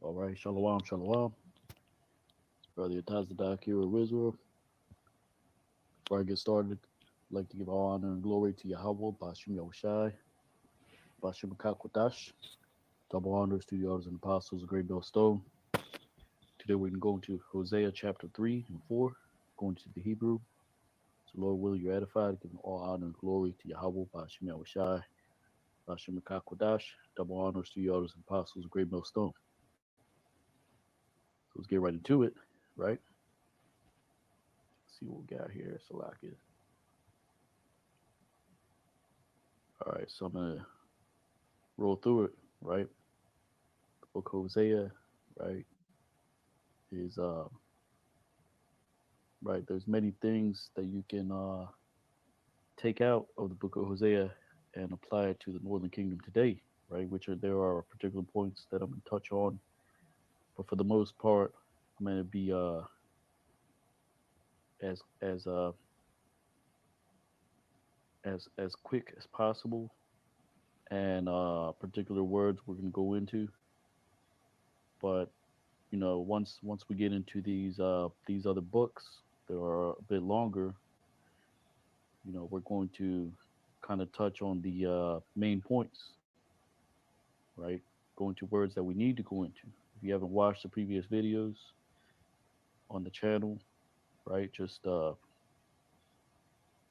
All right, shalom, shalom. Brother Tazadak here with Israel. Before I get started, I'd like to give all honor and glory to Yahweh, Bashim Yahushai, Bashim Kakwadash. Double honors to the elders and apostles of Great Millstone. Today we're going to Hosea chapter 3 and 4, going to the Hebrew. So, Lord, will you edified, giving all honor and glory to Yahweh, Bashim Yahushai, Bashim Kakwadash. Double honors to the elders and apostles of Great Millstone. So, let's get right into it, right? Let's see what we got here. So, like it. All right, so I'm gonna roll through it, right? The book of Hosea, right, is right. There's many things that you can take out of the book of Hosea and apply it to the Northern Kingdom today, right? There are particular points that I'm gonna touch on, but for the most part, I'm gonna be as as uh as quick as possible, and particular words we're gonna go into, but once we get into these other books that are a bit longer, we're going to kind of touch on the main points, right? Go into words that we need to go into. If you haven't watched the previous videos on the channel, right, just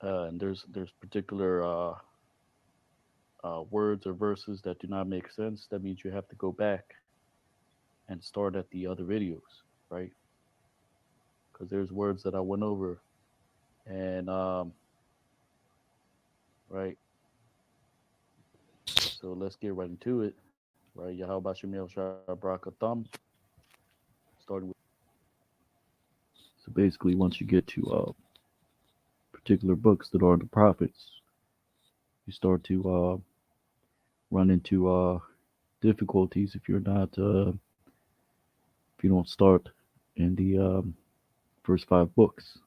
and there's particular words or verses that do not make sense. That means you have to go back and start at the other videos, right? Because there's words that I went over, and right. So let's get right into it, right? Yahweh Bashemel Shabrak Thumb, starting with. So basically, once you get to particular books that are the prophets, you start to run into difficulties if you don't start in the first five books,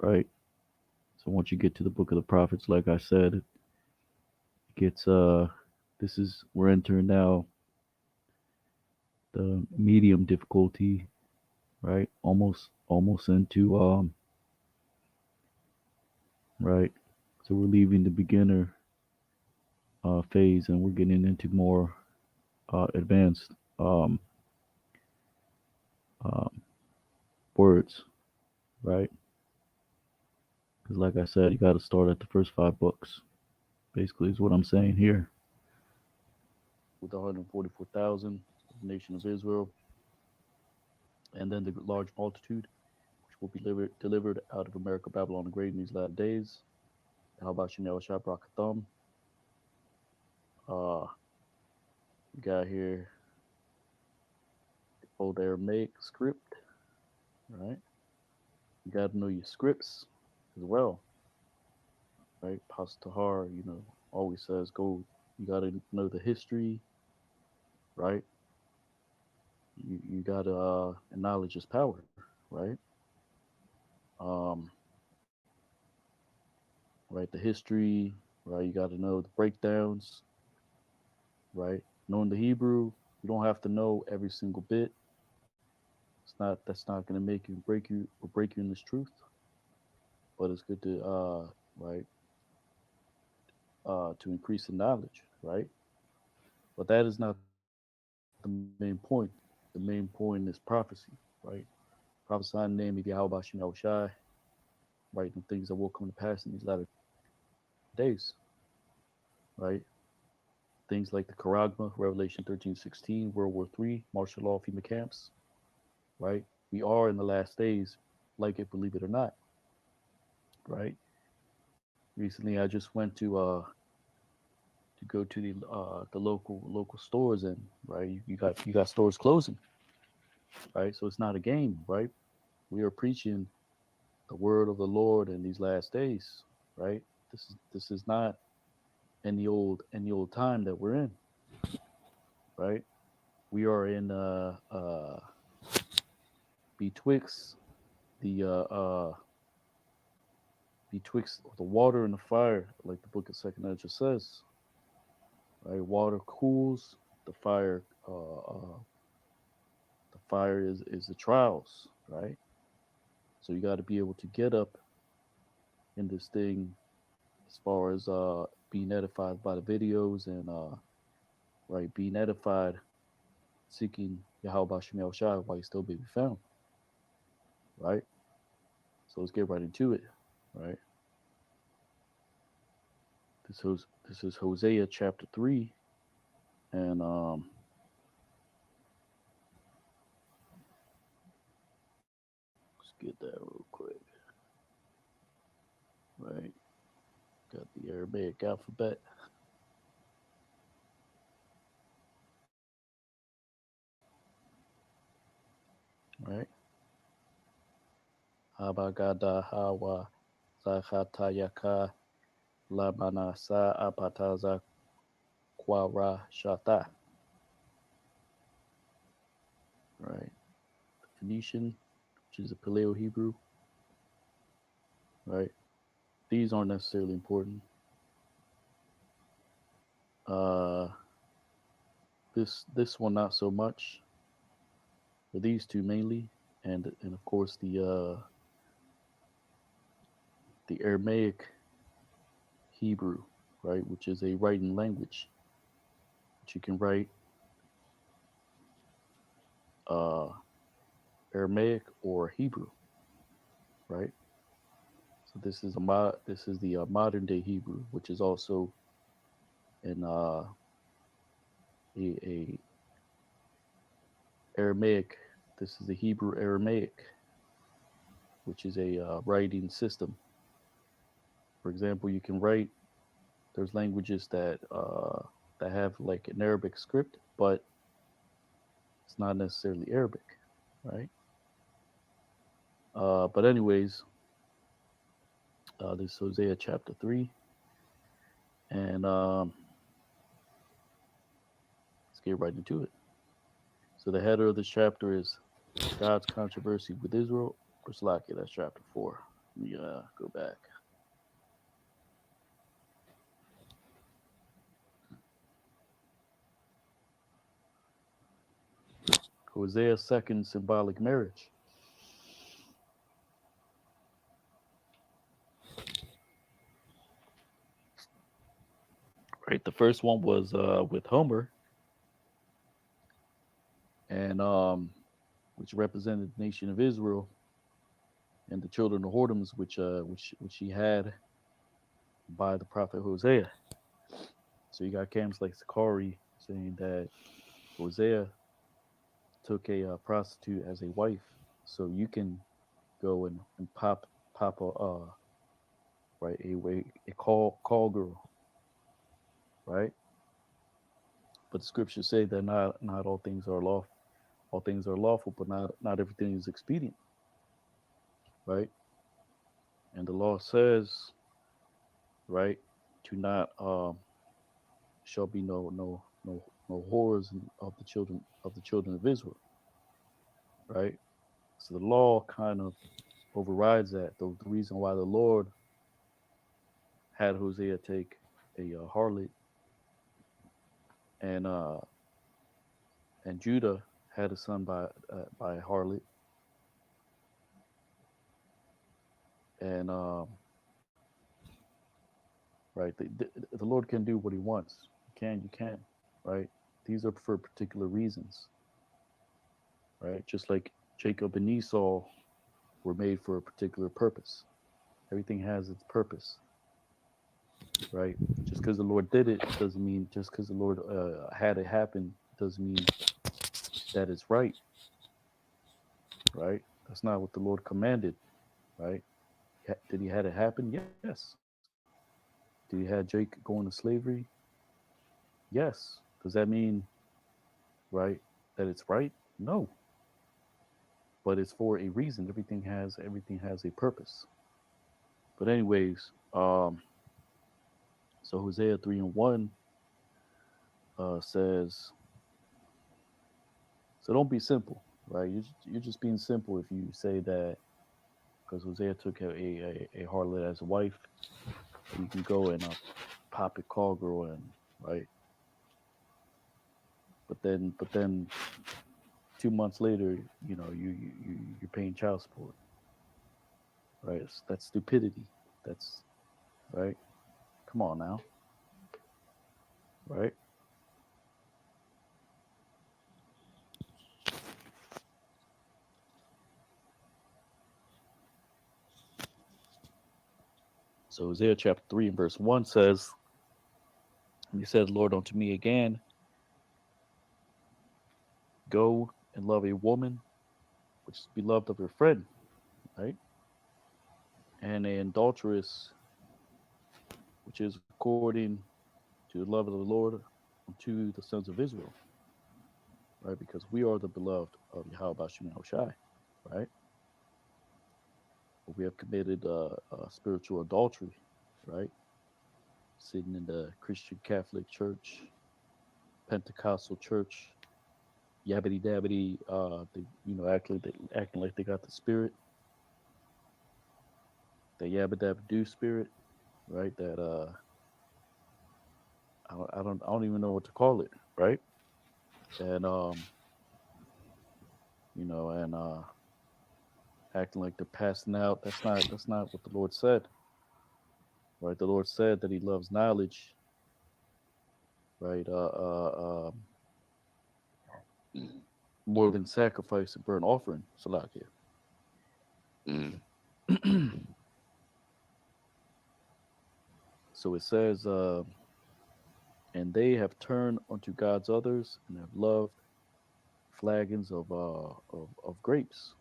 right? So once you get to the book of the prophets, like I said, it gets this is we're entering now the medium difficulty, right? Almost into right. So we're leaving the beginner phase and we're getting into more advanced um, um, words, right? Because, like I said, you got to start at the first five books. Basically, is what I'm saying here. With 144,000, the nation of Israel, and then the large multitude, which will be delivered out of America, Babylon the Great in these latter days. How about Chanel Shabrakatham? We got here the old Aramaic script, right? You got to know your scripts as well, right? Pastahar, always says go. You got to know the history, right? You got to and knowledge is power, right? Um, right, the history, right? You got to know the breakdowns, right? Knowing the Hebrew, you don't have to know every single bit. That's not going to make you break you in this truth, but it's good to right to increase the knowledge, right? But that is not the main point. The main point is prophecy, right? Prophesying the name of Yahweh Bashim Yahushai, right? And things that will come to pass in these latter days, right? Things like the Charagma, Revelation 13:16, World War III, martial law, FEMA camps, right? We are in the last days, like it, believe it or not, right? Recently, I just went to go to the local stores, and right, you got stores closing, right? So it's not a game, right? We are preaching the word of the Lord in these last days, right? This is not any old time that we're in, right? We are in betwixt the betwixt the water and the fire, like the book of Second Ezra says, right? Water cools, the fire fire is the trials, right? So you got to be able to get up in this thing as far as being edified by the videos and right being edified, seeking Yahweh Shem Shai while you still may be found, right? So let's get right into it, right? This is Hosea chapter 3, and let's get that real quick, right? Got the Arabic alphabet, right? Habagada Hawa Zakhatayaka Labanasa Apataza Quara Shata, right? Phoenician, which is a Paleo Hebrew, right? These aren't necessarily important. Uh, this one not so much, but these two mainly, and of course the Aramaic Hebrew, right, which is a writing language, which you can write uh, Aramaic or Hebrew, right? So this is the modern day Hebrew, which is also an a Aramaic. This is the Hebrew Aramaic, which is a writing system. For example, you can write. There's languages that have like an Arabic script, but it's not necessarily Arabic, right? But anyways, this is Hosea chapter 3, and let's get right into it. So the header of this chapter is God's controversy with Israel. Or Slakia, that's chapter 4. Let me go back. Hosea's second symbolic marriage. Right, the first one was with Homer, and which represented the nation of Israel and the children of whoredoms, which he had by the prophet Hosea. So you got camps like Sakari saying that Hosea took a prostitute as a wife, so you can go and pop a right a call girl, right? But the scriptures say that not all things are lawful. All things are lawful, but not everything is expedient, right? And the law says, right, to not shall be no horrors of the children of Israel, right? So the law kind of overrides that. The reason why the Lord had Hosea take a harlot and uh, and Judah had a son by a harlot, and right, the Lord can do what He wants. You can, right? These are for particular reasons, right? Just like Jacob and Esau were made for a particular purpose. Everything has its purpose, right? Just because the Lord did it doesn't mean just because the Lord had it happen doesn't mean that it's right, right? That's not what the Lord commanded, right? Did He had it happen? Yes. Did He had Jacob go into slavery? Yes. Does that mean right that it's right? No, but it's for a reason. Everything has a purpose. But anyways, so Hosea 3:1 says, so don't be simple, right? You're just being simple if you say that because Hosea took a harlot as a wife, you can go and pop a call girl in, right? But then 2 months later, you're paying child support, right? That's stupidity. That's right. Come on now, right? So Hosea chapter 3 and verse 1 says, and he said, Lord unto me again, go and love a woman which is beloved of her friend, right? And an adulteress which is according to the love of the Lord unto the sons of Israel, right? Because we are the beloved of Yahweh Bashim Hoshai, right? But we have committed spiritual adultery, right? Sitting in the Christian Catholic Church, Pentecostal Church, yabbity dabbity, acting like they got the spirit, the yabba dabba do spirit, right? That I don't even know what to call it, right? And and acting like they're passing out. That's not what the Lord said, right? The Lord said that He loves knowledge, right? More than sacrifice and burnt offering, Salakia. Mm. So it says, and they have turned unto gods others and have loved flagons of grapes.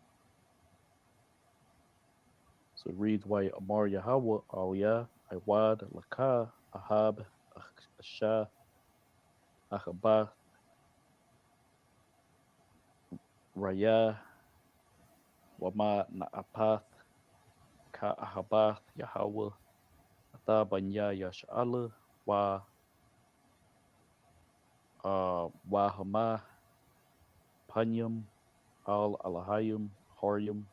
So it reads, why Amar Yahweh Aliyah Iwad Laka Ahab Asha Achabath Raya Wama Naapath Ka Ahabath Yahweh Atabanya Yash'ala Wahama Panyam Al Alahayim Haryam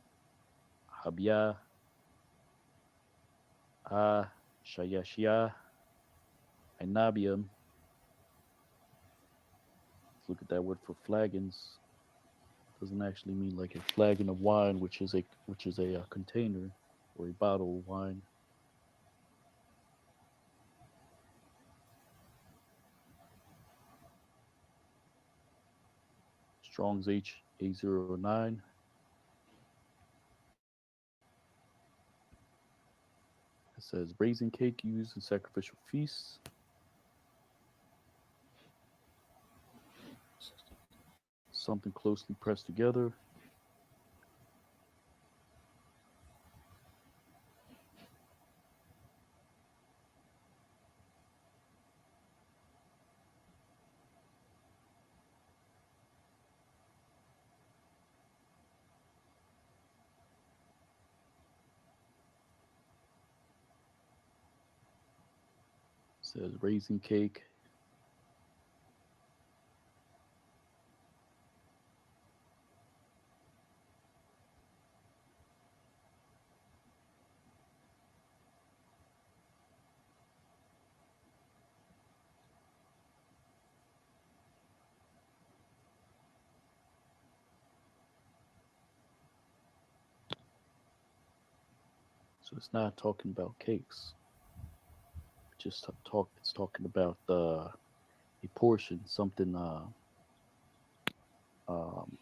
Habya Ah Shayashia Inabium. Let's look at that word for flagons. Doesn't actually mean like a flagon of wine, which is a container or a bottle of wine. Strong's H809. It says raisin cake used in sacrificial feasts. Something closely pressed together. It says raisin cake. So it's not talking about cakes. It's talking about a portion, something. Um,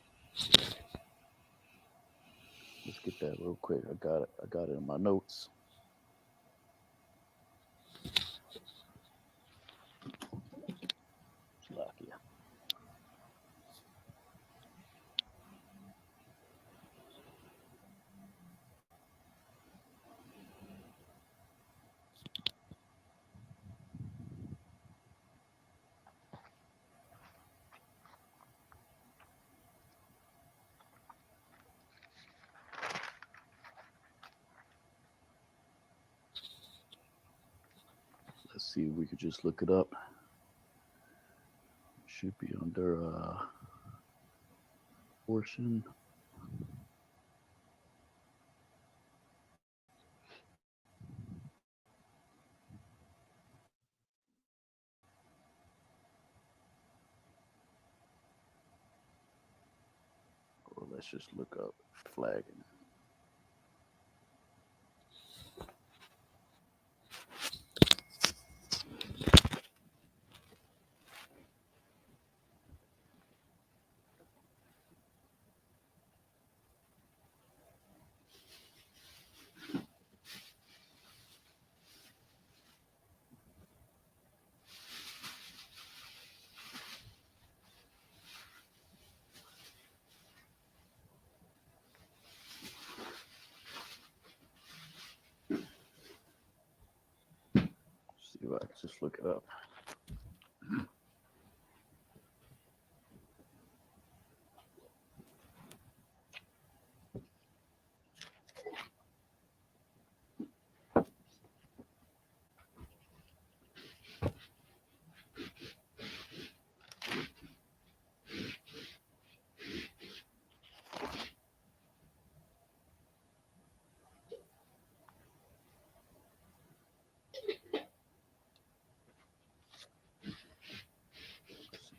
let's get that real quick. I got it. I got it in my notes. Slovakia. Let's see if we could just look it up. Should be under portion. Let's just look up flagging. See if I can just look it up.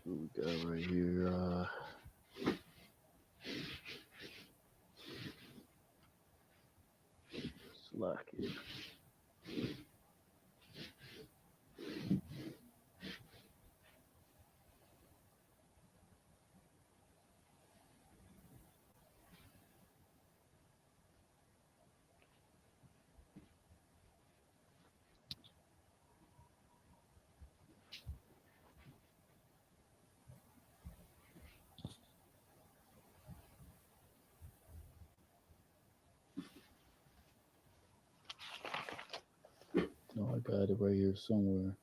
See what we got right here. Slack it. No, I got it right here somewhere.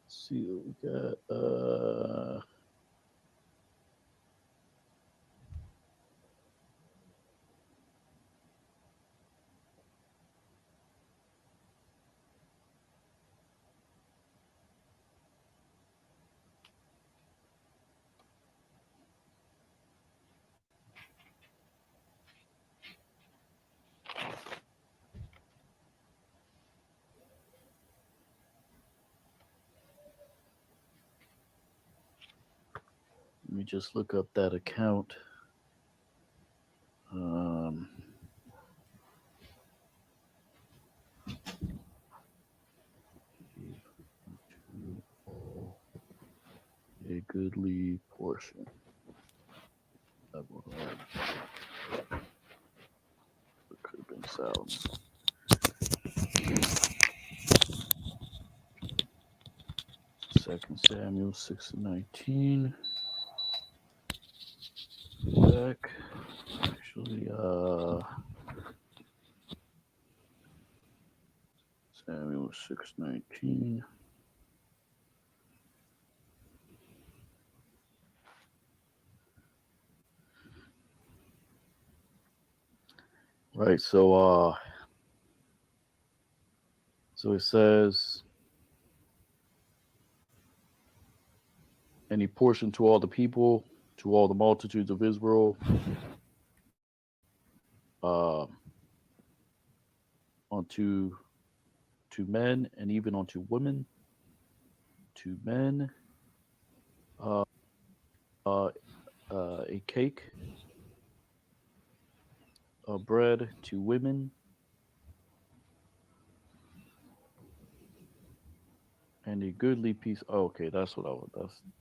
Let's see what we got. Let me just look up that account. Um, a goodly portion. That could have been sounds. Second Samuel 6:19. Back. Actually, Samuel 6:19. Right. So it says, any portion to all the people, to all the multitudes of Israel, uh, unto to men and even unto women, to men, uh, uh, a cake, a bread to women, and a goodly piece. Oh, okay, that's what I was.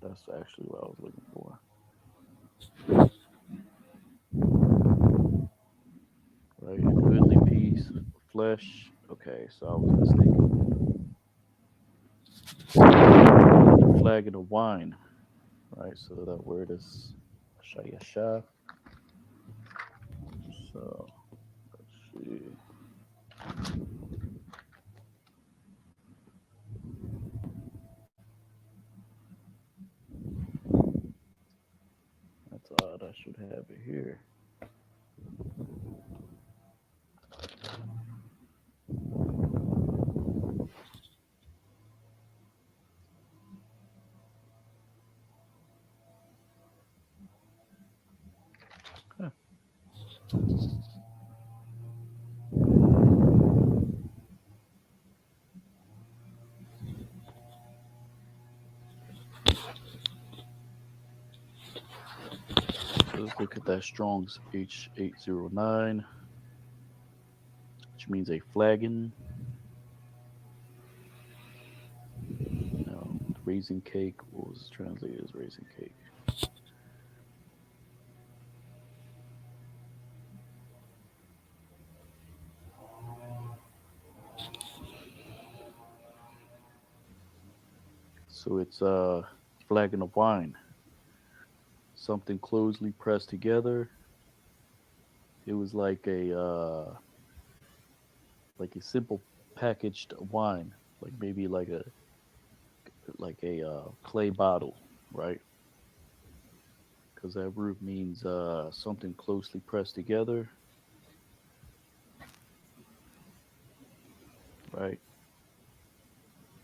That's actually what I was looking for. Right, a goodly piece of flesh. Okay, so I was mistaken. flagon of wine, right? So that word is shayasha. So let's see. That's odd. I should have it here. Huh. So let's look at that Strong's H809, which means a flagon. Now, raisin cake, what was translated as raisin cake? So it's a flagon of wine, something closely pressed together. It was like a simple packaged wine, like maybe like a clay bottle, right? Because that root means something closely pressed together, right?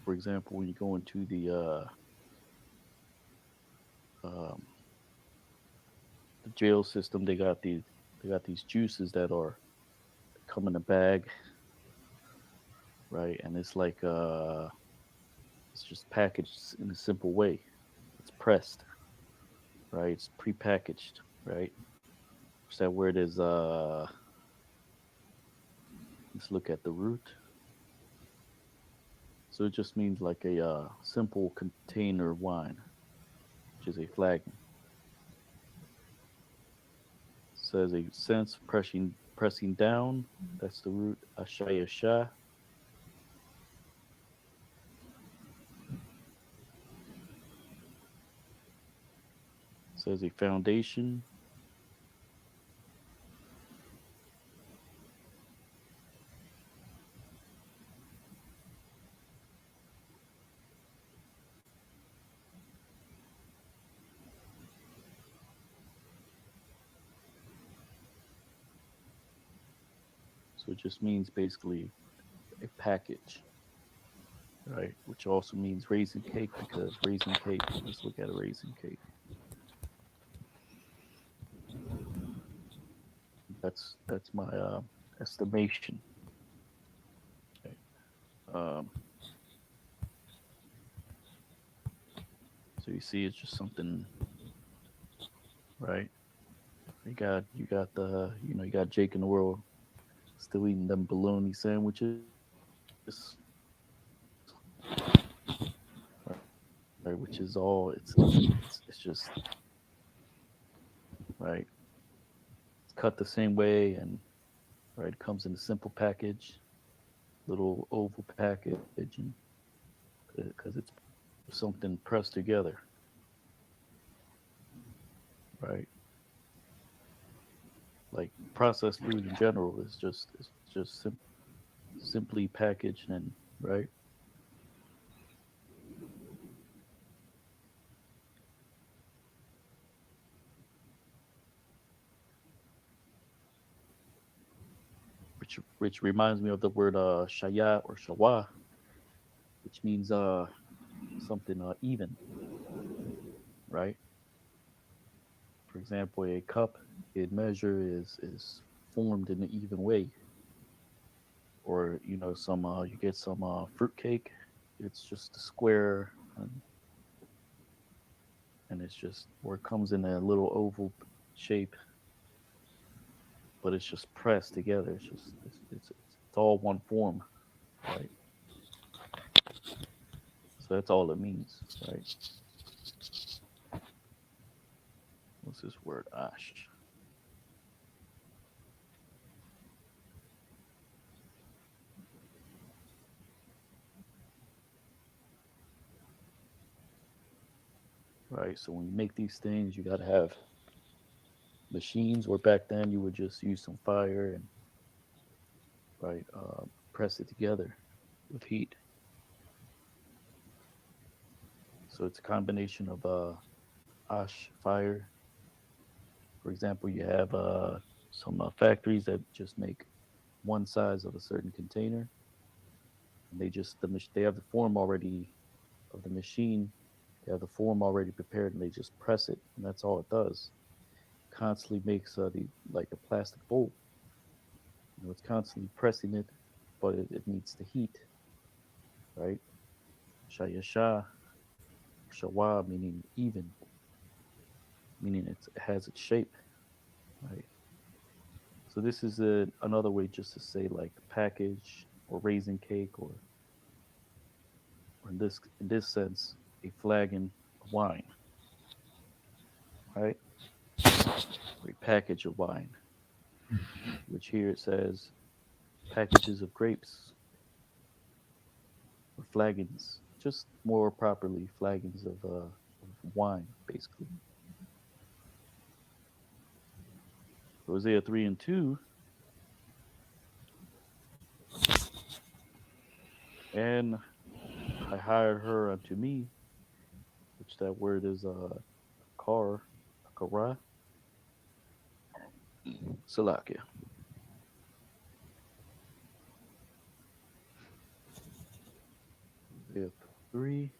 For example, when you go into um, the jail system, they got these juices that are come in a bag, right? And it's just packaged in a simple way. It's pressed, right? It's prepackaged, right? So that word is let's look at the root. So it just means like a simple container wine, which is a flagon. Says a sense pressing down. That's the root ashayasha. Says a foundation. So it just means basically a package, right? Which also means raisin cake because raisin cake. Let's look at a raisin cake. That's my estimation. Okay. Um, so you see, it's just something, right? You got you got Jake in the world still eating them bologna sandwiches, right? Which is all it's just right. It's cut the same way and right. It comes in a simple package, little oval package, and because it's something pressed together, right? Like processed food in general is just simply packaged and right. Which reminds me of the word shaya or shawa, which means something even, right? For example, a cup in measure is formed in an even way, or some you get some fruit cake. It's just a square, and it's just where it comes in a little oval shape, but it's just pressed together. It's all one form, right? So that's all it means, right? What's this word? Ash. right? So when you make these things, you got to have machines, or back then you would just use some fire and right press it together with heat. So it's a combination of ash, fire. For example, you have some factories that just make one size of a certain container, and they have the form already of the machine. They have the form already prepared, and they just press it, and that's all it does. Constantly makes the like a plastic bowl. It's constantly pressing it, but it needs the heat, right? Shayasha, shawa, meaning even, meaning it has its shape, right? So this is another way just to say like package or raisin cake, or in this sense, a flagon of wine, right? Or a package of wine, which here it says packages of grapes or flagons, just more properly flagons of wine, basically. Hosea 3 and 2, and I hired her unto me, which that word is kar, kara, salakia. Hosea 3,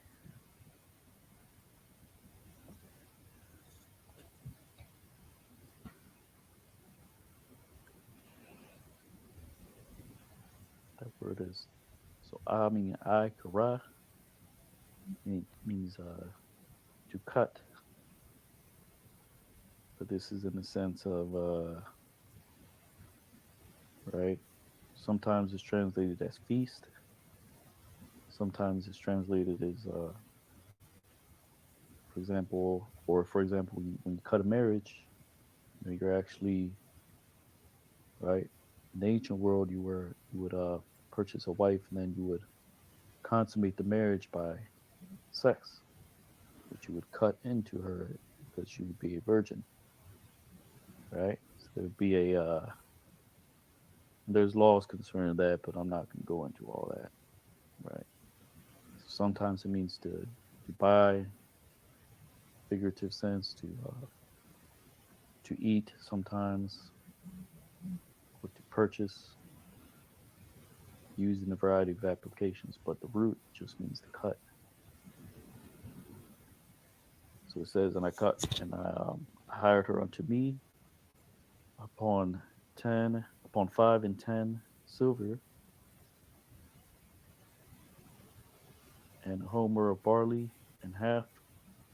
that word is, so meaning I, kara, means to cut, but this is in the sense of, right? Sometimes it's translated as feast, sometimes it's translated as, for example, when you cut a marriage, you're actually, right? In the ancient world, you would purchase a wife, and then you would consummate the marriage by sex, which you would cut into her because she would be a virgin, right? So there would be there's laws concerning that, but I'm not going to go into all that, right? So sometimes it means to buy, figurative sense, to eat sometimes, or to purchase, used in a variety of applications, but the root just means to cut. So it says, and I cut, and I hired her unto me upon upon 5 and 10 silver, and a homer of barley, and half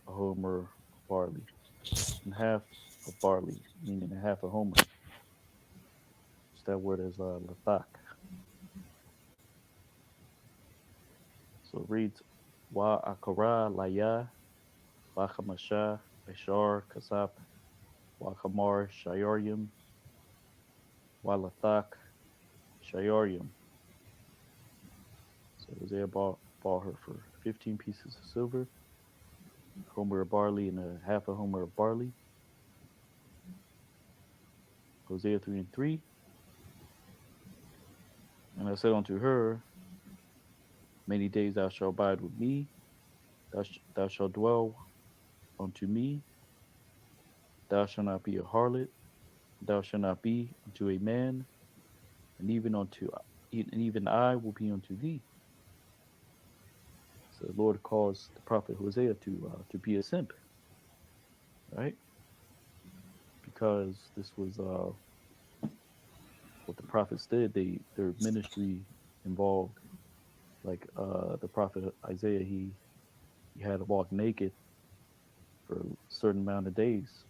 a homer of barley, and half of barley, meaning a half a homer. So that word is lathak. So it reads, wa akara laya, wachamasha, bashar kasap, wakamar shayaryim, wa lathak shayaryim. So Hosea bought her for 15 pieces of silver, a homer of barley, and a half a homer of barley. Hosea 3 and 3. And I said unto her, many days thou shalt abide with me, thou shalt dwell unto me, thou shalt not be a harlot, thou shalt not be unto a man, and even I will be unto thee. So the Lord calls the prophet Hosea to be a simp, right? Because this was what the prophets did. Their ministry involved, like the prophet Isaiah, he had to walk naked for a certain amount of days,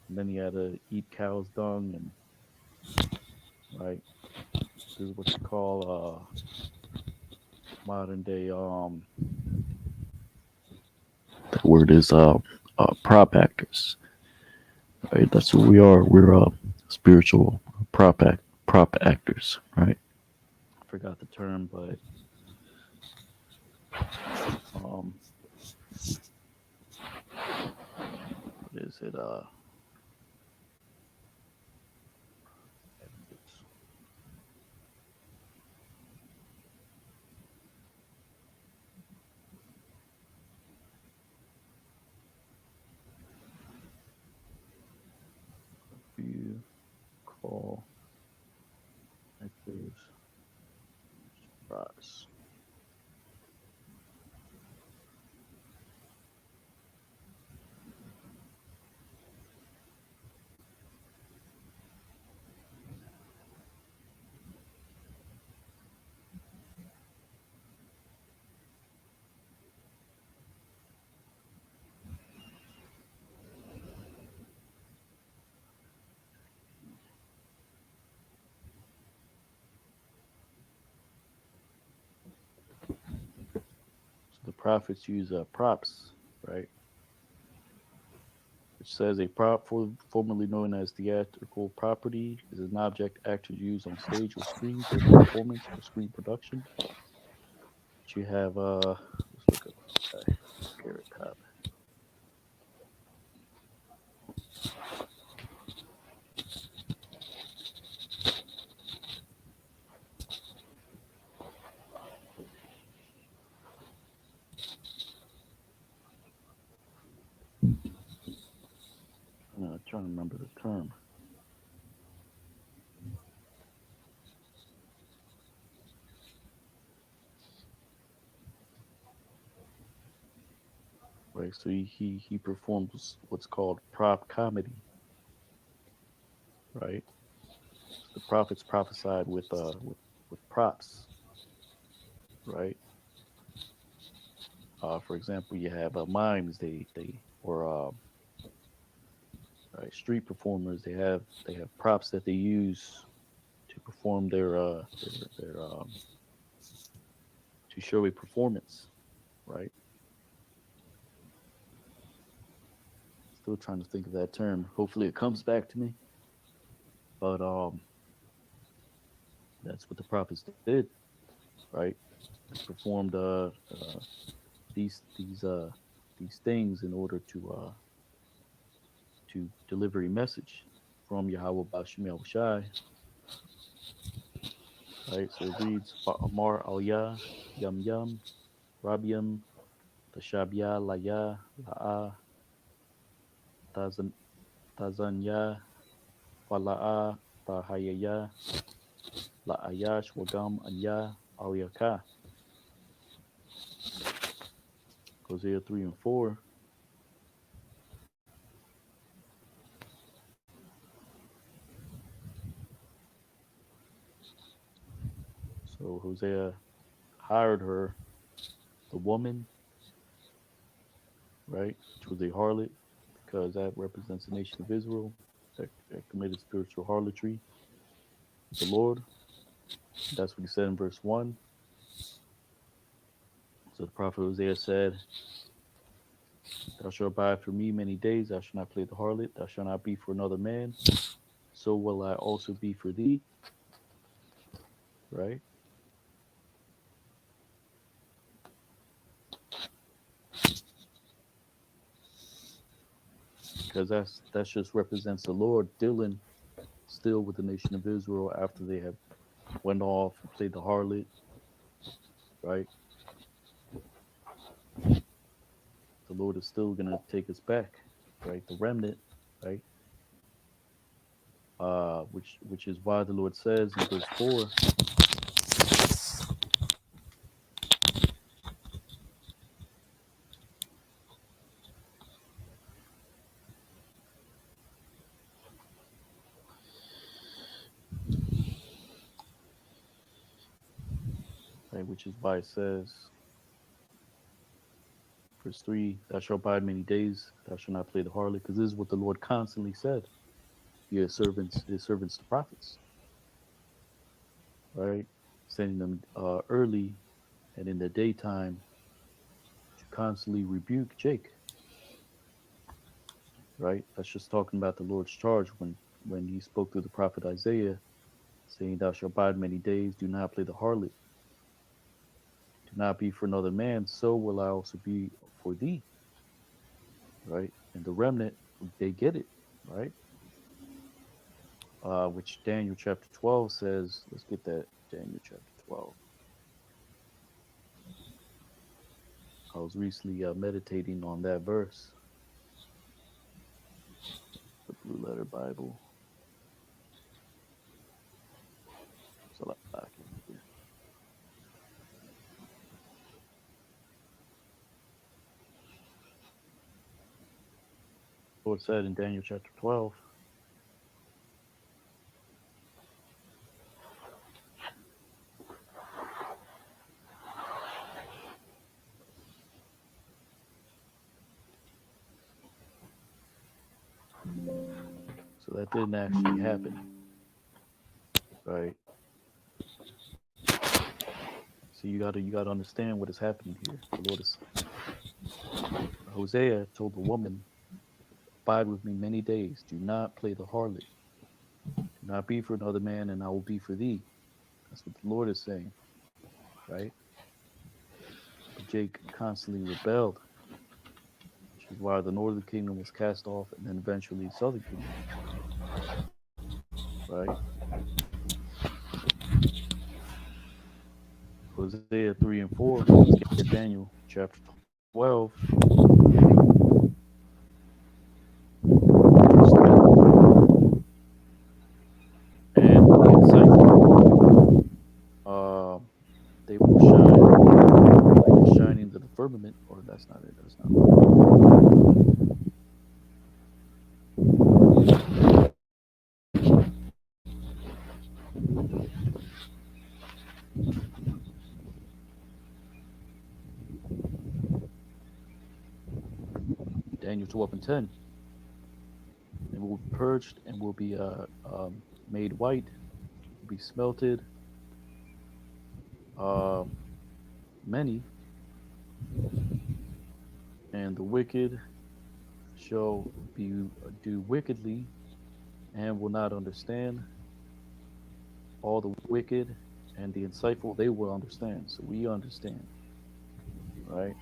and then he had to eat cow's dung, and right, this is what you call modern day the word is prop actors, right? That's what we are. We're spiritual prop actors, right? I forgot the term, but um is it? It's view call actors price. So the prophets use props, right? Which says a prop, formerly known as theatrical property, is an object actors use on stage or screen during a performance or screen production. But you have let's look up this guy, Garrett Cobb. Trying to remember the term. Right, so he performs what's called prop comedy, right? So the prophets prophesied with props, right? For example, you have mimes, they or right, street performers. They have props that they use to perform their to show a performance, right? Still trying to think of that term. Hopefully, it comes back to me. But that's what the prophets did, right? They performed these these uh, these things in order to deliver a message from Yahweh Bashim Yahushai, right? So it reads Amar Aliyah Yam Yam Rabiam Tashabya Laya La'a Tazan Tazanya Fala'a Tahayaya La'ayash Wagam Anya Aliyaka. Hosea 3 and 4. So Hosea hired her, the woman, right, which was a harlot, because that represents the nation of Israel that committed spiritual harlotry with the Lord. That's what he said in verse 1. So the prophet Hosea said, Thou shalt abide for me many days, thou shalt not play the harlot, thou shalt not be for another man, so will I also be for thee, right? Because that just represents the Lord dealing still with the nation of Israel after they have went off and played the harlot, right? The Lord is still gonna take us back, right? The remnant, right? Which is why the Lord says in verse 4, right? Which is why it says, verse 3, Thou shalt abide many days, thou shalt not play the harlot, because this is what the Lord constantly said via his servants, the prophets, right? Sending them early and in the daytime to constantly rebuke Jake, right? That's just talking about the Lord's charge when he spoke through the prophet Isaiah, saying, Thou shalt abide many days, do not play the harlot, do not be for another man, so will I also be for thee, right? And the remnant they get it, right? Which Daniel chapter 12 says, let's get that Daniel chapter 12. I was recently meditating on that verse, the Blue Letter Bible. Salakia. Lord said in Daniel chapter 12, so that didn't actually happen, right? So you gotta understand what is happening here. The Lord is Hosea told the woman, "Abide with me many days. Do not play the harlot. Do not be for another man, and I will be for thee." That's what the Lord is saying, right? But Jake constantly rebelled, which is why the northern kingdom was cast off, and then eventually the southern kingdom, right? Hosea 3 and 4. Let's get Daniel chapter 12, verse 10. And the insightful, they will shine like the shining of the firmament. Or that's not it. That's not Daniel 12 and 10. It will be purged and will be made white, will be smelted. Uh, many, and the wicked shall be do wickedly and will not understand. All the wicked and the insightful, they will understand. So we understand, right?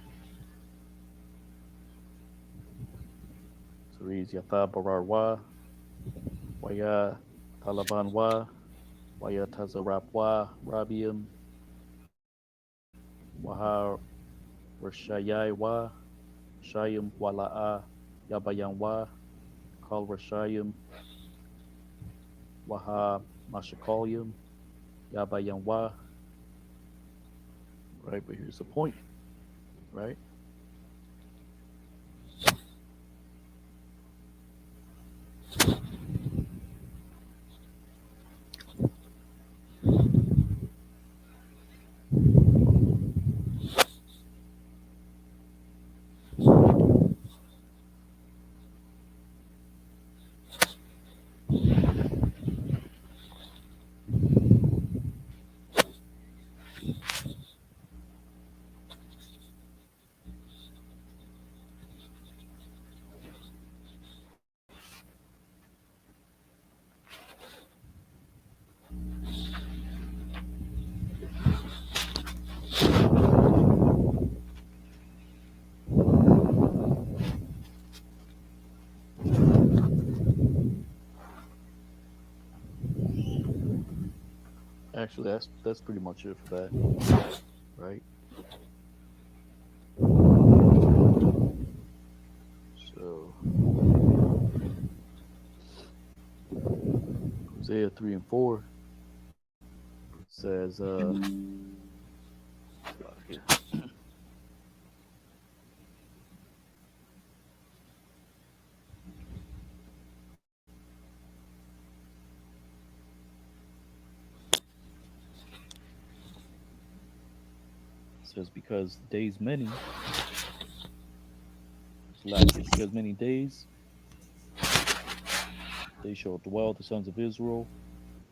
So reads Yatha Barar Wa, Waya Taliban Wa, Waya Tazarap Wa, Rabiim, Waha Rashayai Wa, Shayim Wala'a, Yabayan Wa, Kal Rashayim, Waha Mashakalyim, Yabayan Wa, right? But here's the point, right? Actually, that's pretty much it for that, right? So Hosea 3 and 4 says, says because days many, because many days they shall dwell the sons of Israel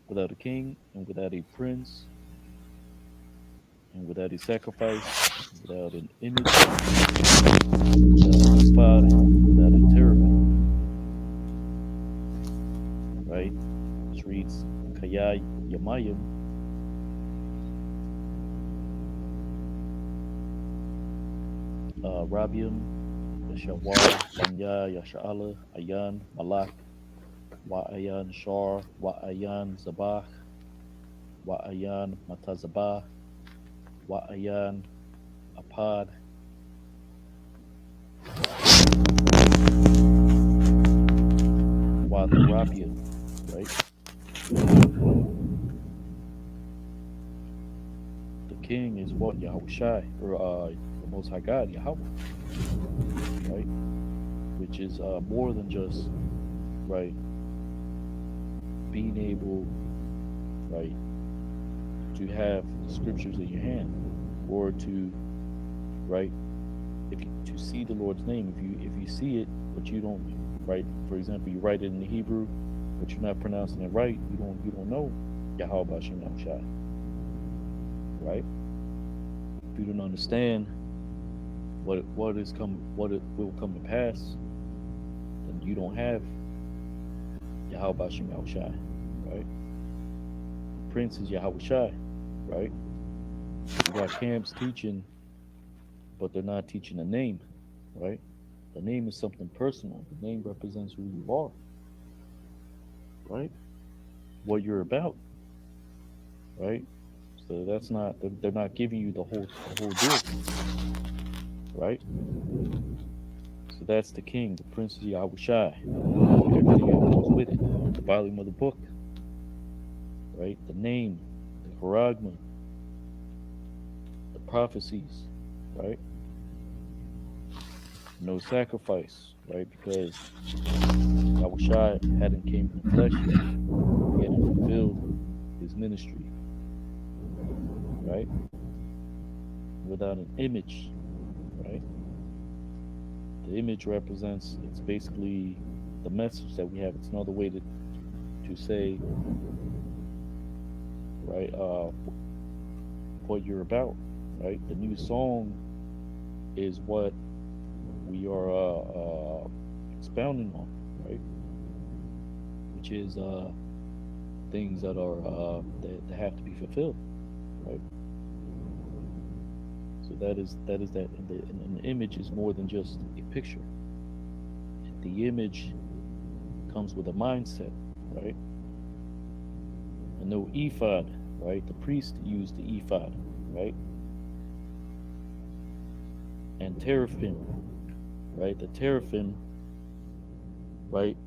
without a king and without a prince and without a sacrifice, without an image, without an ephod, without a terebinth, right? This reads Kaya Yamayim, Rabiim, Yashawal, Lanya, Yasha'ala, Ayan, Malak, Wa Ayan Shar, Wa Ayan Zabah, Wa Ayan Matazabah, Wa Ayan Apad, Wa Therapian, right? The king is what? Yahweh Shai, or the Most High God, Yahweh, right? Which is more than just, right, being able, right, to have the scriptures in your hand, or to, right, if you, to see the Lord's name. If you see it, but you don't, right? For example, you write it in the Hebrew, but you're not pronouncing it right. You don't know Yahweh Bashem Shai, right? If you don't understand what it will come to pass, then you don't have Yahweh Bashem Shai, right? The Prince is Yahweh Shai, right? You got camps teaching, but they're not teaching the name, right? The name is something personal. The name represents who you are, right? What you're about, right? So that's not they're not giving you the whole deal, right? So that's the king, the prince of Yahushai, everything that goes with it, the volume of the book, right? The name, the charagma, the prophecies, right? No sacrifice, right? Because Yahushai hadn't came in the flesh yet. He hadn't fulfilled his ministry, right? Without an image, right? The image represents, it's basically the message that we have. It's another way to say, right, what you're about, right? The new song is what we are expounding on, right? Which is things that are that have to be fulfilled, right? So that is that, and the image is more than just a picture. The image comes with a mindset, right? And no ephod, right? The priest used the ephod, right? And teraphim, right? The teraphim, right,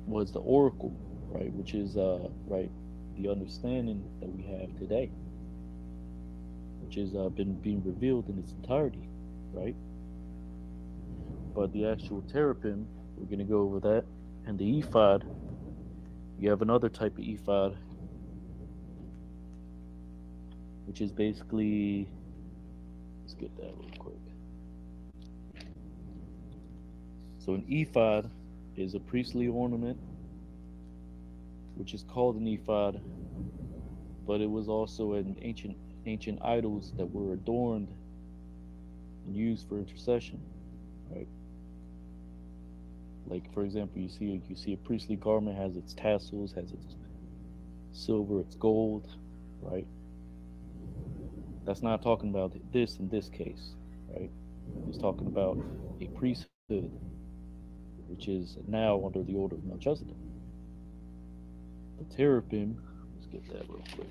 was the oracle, right, which is right, the understanding that we have today, which has been being revealed in its entirety, right? But the actual teraphim, we're gonna go over that, and the ephod. You have another type of ephod, which is basically, let's get that real quick. So an ephod is a priestly ornament, which is called an ephod, but it was also an ancient idols that were adorned and used for intercession, right? Like for example, you see a priestly garment has its tassels, has its silver, its gold, right? That's not talking about this in this case, right? He's talking about a priesthood, which is now under the order of Melchizedek. The teraphim, let's get that real quick.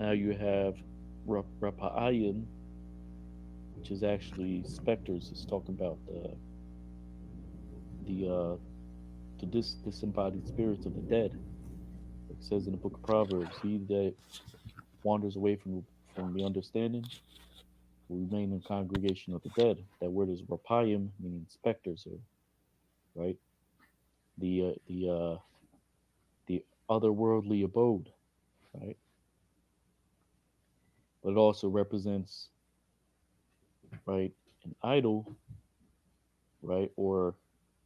Now you have Rapa'ayan, which is actually specters. It's talking about the disembodied spirits of the dead. It says in the book of Proverbs, "He that wanders away from the understanding will remain in congregation of the dead." That word is Rapayim, meaning specters, or right, the otherworldly abode, right? But it also represents, right, an idol, right, or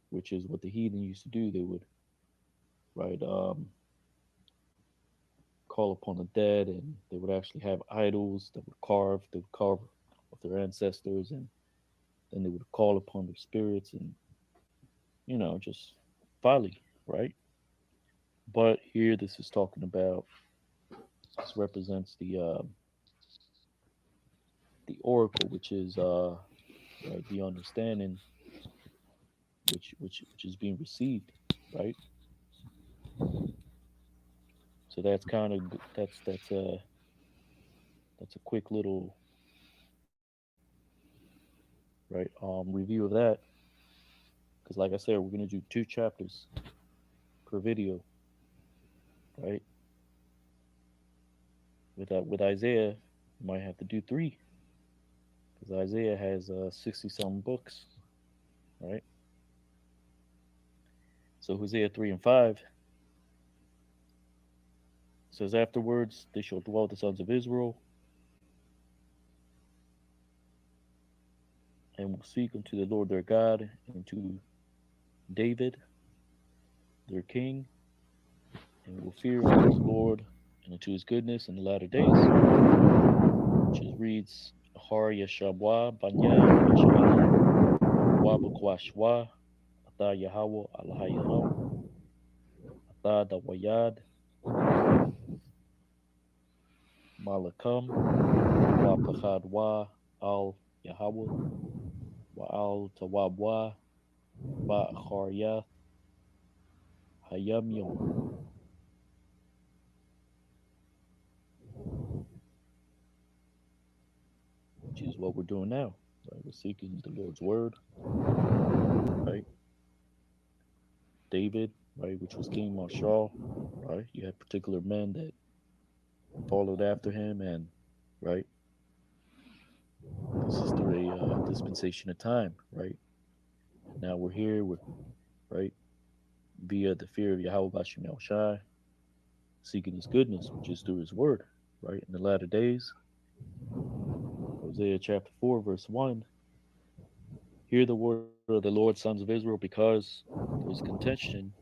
which is what the heathen used to do. They would right? Call upon the dead, and they would actually have idols that would carve. They would carve of their ancestors, and then they would call upon their spirits, and just folly, right? But here, this is talking about. This represents the oracle, which is right, the understanding which is being received, right? So that's kind of that's a quick little right review of that, because like I said, we're gonna do 2 chapters per video, right? With Isaiah, you might have to do 3, because Isaiah has 60 some books, right? So Hosea 3 and 5 says, afterwards they shall dwell the sons of Israel, and will seek unto the Lord their God, and to David their king, and will fear unto the Lord and unto his goodness in the latter days. Which is reads Har Yashabwa Banya Yashala Wabakwashwa Ata Yahweh Alahayaham Ata Dawayad Malakam Wa Pachadwa Al Yahweh Wa Al Tawabwa Ba Haryath Hayam Yom, which is what we're doing now. Right? We're seeking the Lord's word, right? David, right, which was King Marshall, right? You had particular men that followed after him, and right, this is through a dispensation of time, right? Now we're here with right via the fear of Yahweh Bashim El Shai, seeking His goodness, which is through His word, right? In the latter days, Hosea chapter 4 verse 1. Hear the word of the Lord, sons of Israel, because there's contention,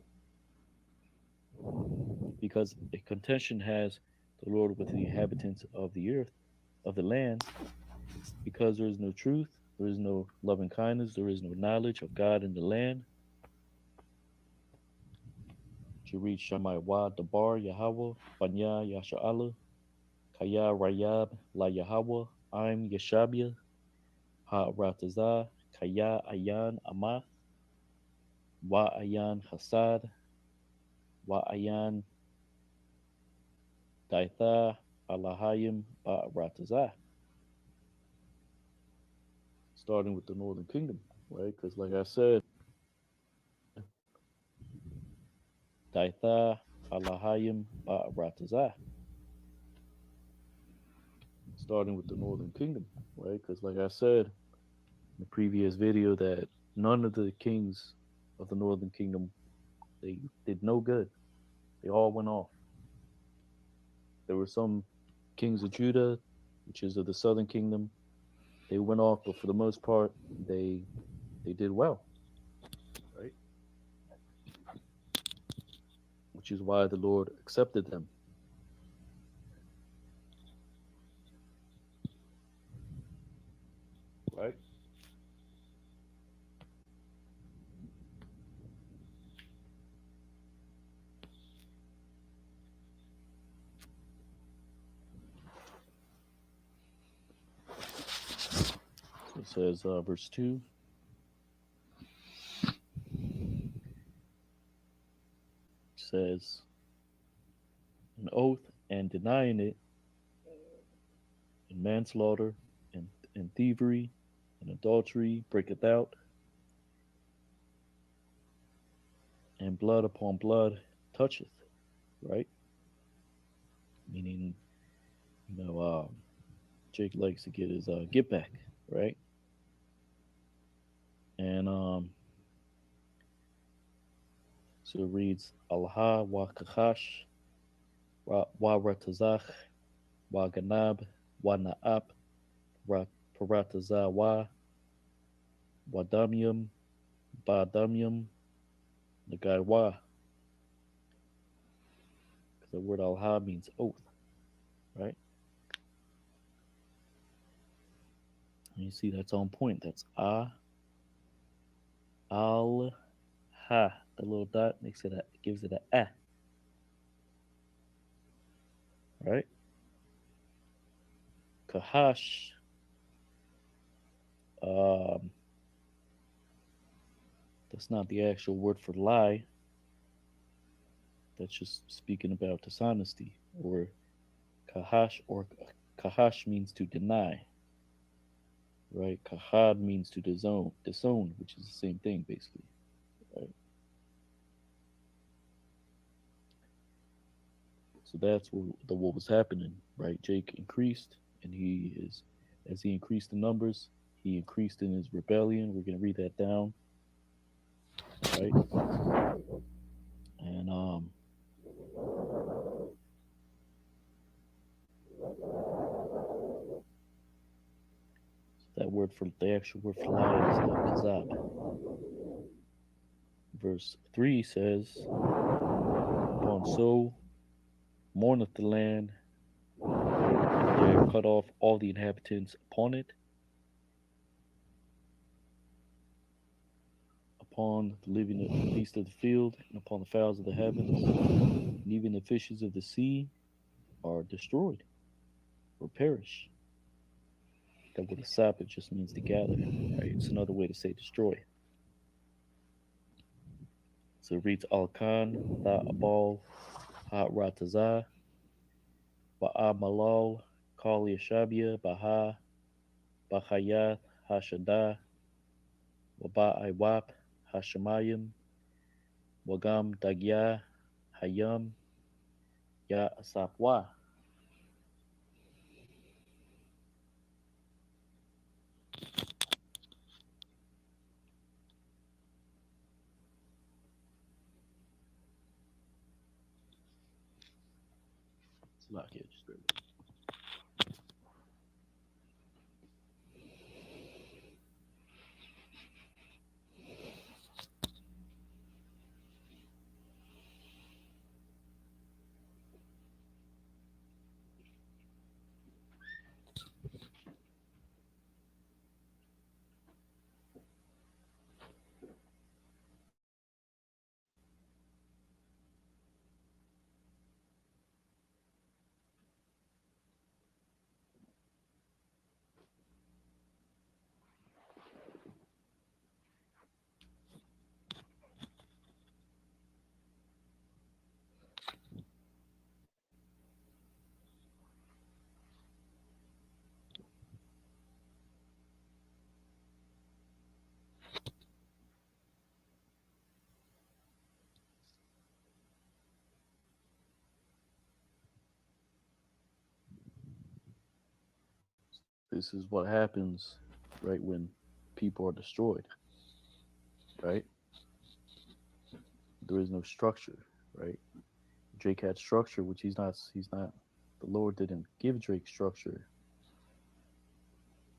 because a contention has the Lord with the inhabitants of the earth, of the land, because there is no truth, there is no loving kindness, there is no knowledge of God in the land. To read Shamai Wa Dabar Yahweh, Banya Yasha'ala, Kaya Rayab La Yahweh, I'm Yashabia, Ha Ratazah, Kaya Ayan Amath, Wa Ayan Hasad, Wa Ayan Daitha, Alahayim Ba Ratazah. Starting with the northern kingdom, right? Because like I said, Daitha, Alahayim Ba Ratazah. Starting with the northern kingdom, right? Because like I said in the previous video, that none of the kings of the northern kingdom, they did no good. They all went off. There were some kings of Judah, which is of the southern kingdom. They went off, but for the most part, they did well, right? Which is why the Lord accepted them, right? So it says, verse 2 says, an oath and denying it, and manslaughter, and, and thievery, and adultery breaketh out, and blood upon blood toucheth, right? Meaning, you know, Jake likes to get his get back, right? And so it reads, Allah wa kakash, wa ratazach, wa ganab, wa na'ap, parataza wa damyum, ba damyum, nagaiwa. The word al-ha means oath, right? And you see that's on point. That's al ha. The little dot makes it gives it a right? Kahash. Um, that's not the actual word for lie. That's just speaking about dishonesty. Or kahash means to deny, right? Kahad means to disown, which is the same thing basically, right? So that's what was happening, right? Jake increased, and as he increased the numbers, he increased in his rebellion. We're gonna read that down, right? And that word for the actual word for lie is kazab. Verse 3 says, "Upon so mourneth the land, there cut off all the inhabitants upon it, upon the living beast of the field, and upon the fowls of the heavens, and even the fishes of the sea are destroyed or perish." That word sap, it just means to gather, right? It's another way to say destroy. So it reads Al Khan, Tha Abal, Ha Ratazah, Ba'a Malal, Kal Yashabia, Baha, Bahayath, Hashadah, Waba Iwap, Hashemayim, Wagam Dagya, Hayam, Ya Asapwa. It's not here, just bear with This is what happens, right, when people are destroyed, right? There is no structure, right? Drake had structure, which he's not the Lord didn't give Drake structure,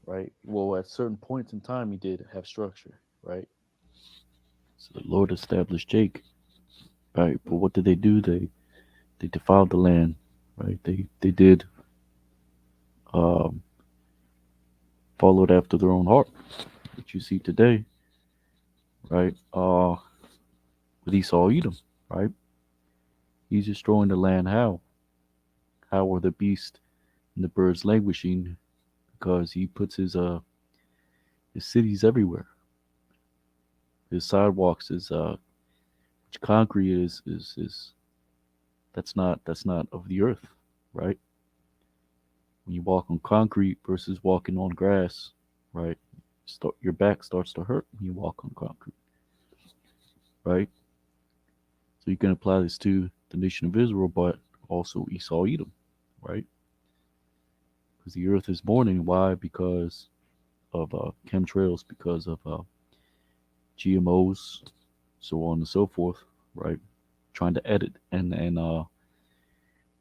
right? Well, at certain points in time he did have structure, right? So the Lord established Jake, right? But what did they do? They defiled the land, right? They did um, followed after their own heart, which you see today, right? With Esau Edom, right? He's destroying the land. How? How are the beasts and the birds languishing? Because he puts his cities everywhere. His sidewalks, his which concrete is that's not of the earth, right? When you walk on concrete versus walking on grass, right? Your back starts to hurt when you walk on concrete, right? So you can apply this to the nation of Israel, but also Esau Edom, right? Because the earth is mourning. Why? Because of chemtrails, because of GMOs, so on and so forth, right? Trying to edit and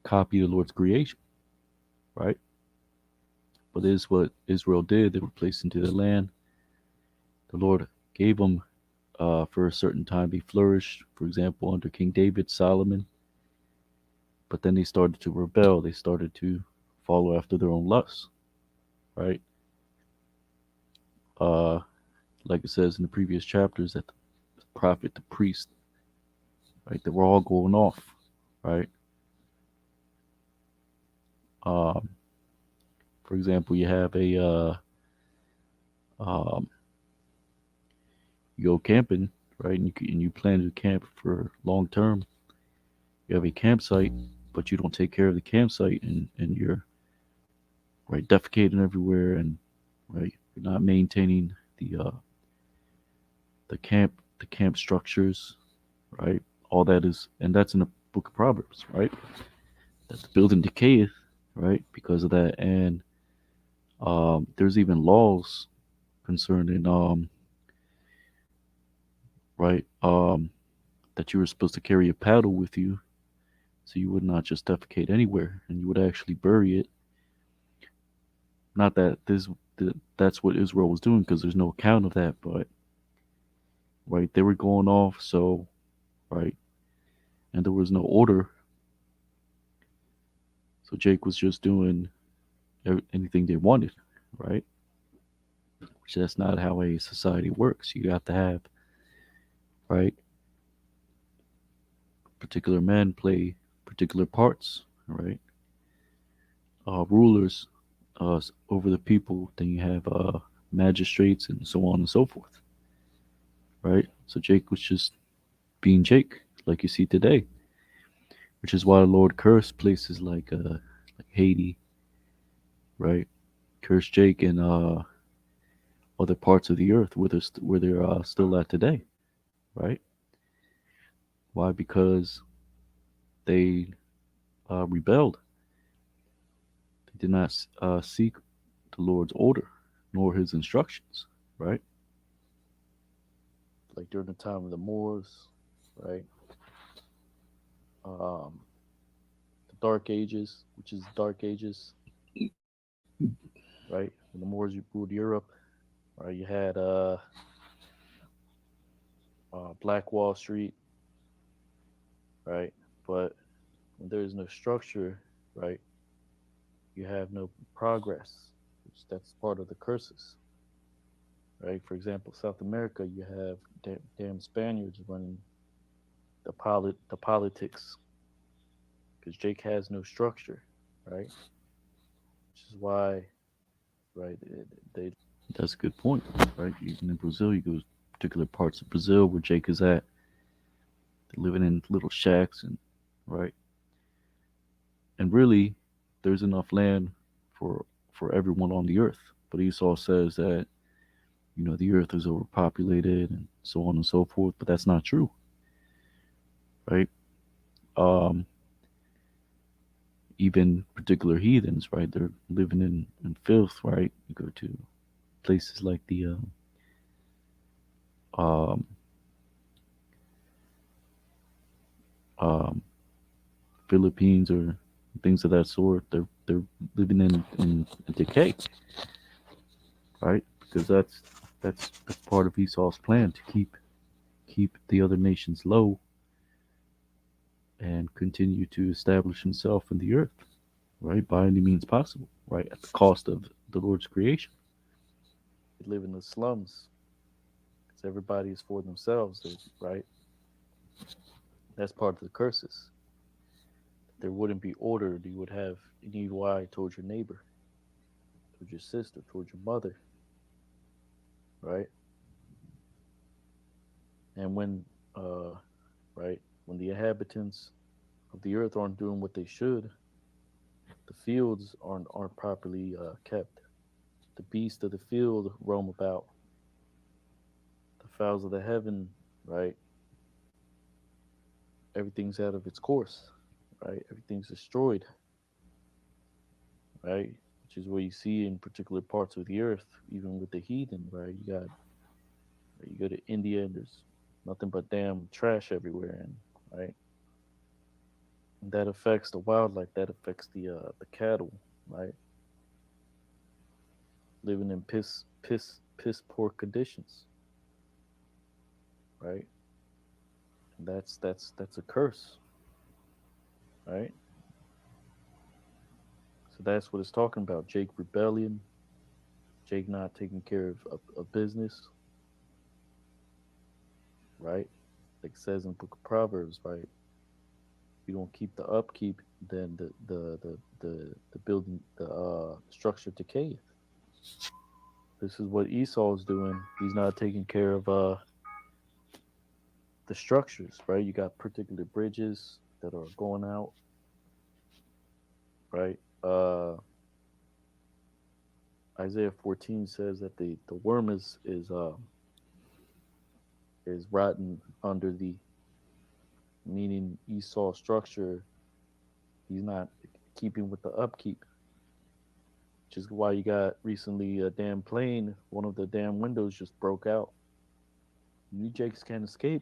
copy the Lord's creation, right? But this is what Israel did. They were placed into the land. The Lord gave them for a certain time. They flourished. For example, under King David, Solomon, but then they started to rebel. They started to follow after their own lusts, right? Uh, like it says in the previous chapters, that the prophet, the priest, right, they were all going off, right? Um, for example, you have um, you go camping, right, and you plan to camp for long term. You have a campsite, but you don't take care of the campsite, and you're right defecating everywhere, and right, you're not maintaining the camp structures, right? All that is, and that's in the book of Proverbs, right? That the building decayeth, right, because of that. And there's even laws concerning, right, that you were supposed to carry a paddle with you, so you would not just defecate anywhere, and you would actually bury it. Not that that's what Israel was doing, because there's no account of that, but right, they were going off, so right, and there was no order, so Jake was just doing anything they wanted, right? Which that's not how a society works. You have to have right particular men play particular parts, right? Rulers over the people. Then you have magistrates and so on and so forth, right? So Jake was just being Jake, like you see today, which is why the Lord cursed places like Haiti, right? Cursed Jake and other parts of the earth where they're still at today, right? Why? Because they rebelled. They did not seek the Lord's order nor His instructions, right? Like during the time of the Moors, right? Um, the Dark Ages, which is Dark Ages, right? When the Moors ruled Europe, right? You had Black Wall Street, right? But when there is no structure, right, you have no progress, which that's part of the curses, right? For example, South America, you have damn Spaniards running the politics because Jake has no structure, right? Which is why, right? They That's a good point, right? Even in Brazil, you go to particular parts of Brazil where Jake is at. They're living in little shacks, and right, and really, there's enough land for for everyone on the earth. But Esau says that the earth is overpopulated and so on and so forth. But that's not true, right? Um, Even particular heathens, right? They're living in filth, right? You go to places like the um, um, Philippines or things of that sort. They're living in decay, right? Because that's part of Esau's plan to keep the other nations low and continue to establish himself in the earth, right? By any means possible, right? At the cost of the Lord's creation. They live in the slums because everybody is for themselves, right? That's part of the curses. There wouldn't be order. You would have an evil eye towards your neighbor, towards your sister, towards your mother, right? And uh, right, when the inhabitants of the earth aren't doing what they should, the fields aren't properly kept. The beasts of the field roam about. The fowls of the heaven, right? Everything's out of its course, right? Everything's destroyed, right? Which is what you see in particular parts of the earth, even with the heathen, right? You go to India and there's nothing but damn trash everywhere, and right, and that affects the wildlife. That affects the cattle, right? Living in piss poor conditions, right? And that's a curse, right? So that's what it's talking about. Jake rebellion, Jake not taking care of business, right? Like it says in the book of Proverbs, right? If you don't keep the upkeep, then the building the structure decayeth. This is what Esau is doing. He's not taking care of the structures, right? You got particular bridges that are going out, right? Isaiah 14 says that the worm is rotten under the meaning Esau structure. He's not keeping with the upkeep, which is why you got recently a damn plane. One of the damn windows just broke out. You Jakes can't escape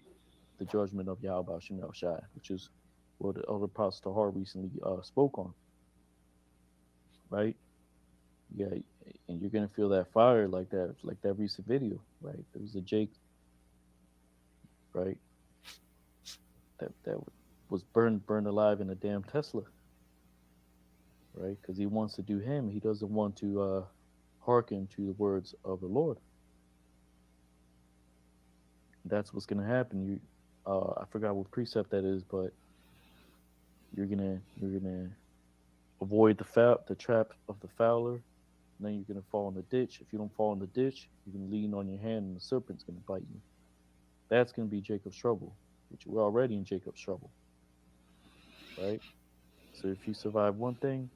the judgment of Yahweh Shem Shai, which is what the other Apostle Tahar recently spoke on, right? Yeah, and you're gonna feel that fire like that recent video, right? There was a Jake, right, that was burned alive in a damn Tesla, right? Because he wants to do him. He doesn't want to hearken to the words of the Lord. That's what's gonna happen. I forgot what precept that is, but you're gonna avoid the trap of the fowler. And then you're gonna fall in the ditch. If you don't fall in the ditch, you can lean on your hand, and the serpent's gonna bite you. That's gonna be Jacob's trouble, which we're already in Jacob's trouble, right? So if you survive one thing,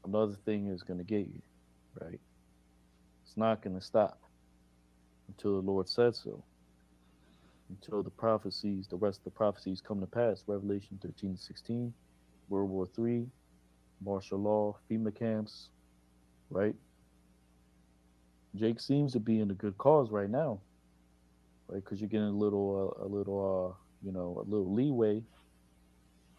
another thing is gonna get you, right? It's not gonna stop until the Lord said so. Until the prophecies, the rest of the prophecies come to pass. Revelation 13 to 16, World War III, martial law, FEMA camps, right? Jake seems to be in a good cause right now, right? Because you're getting a little leeway,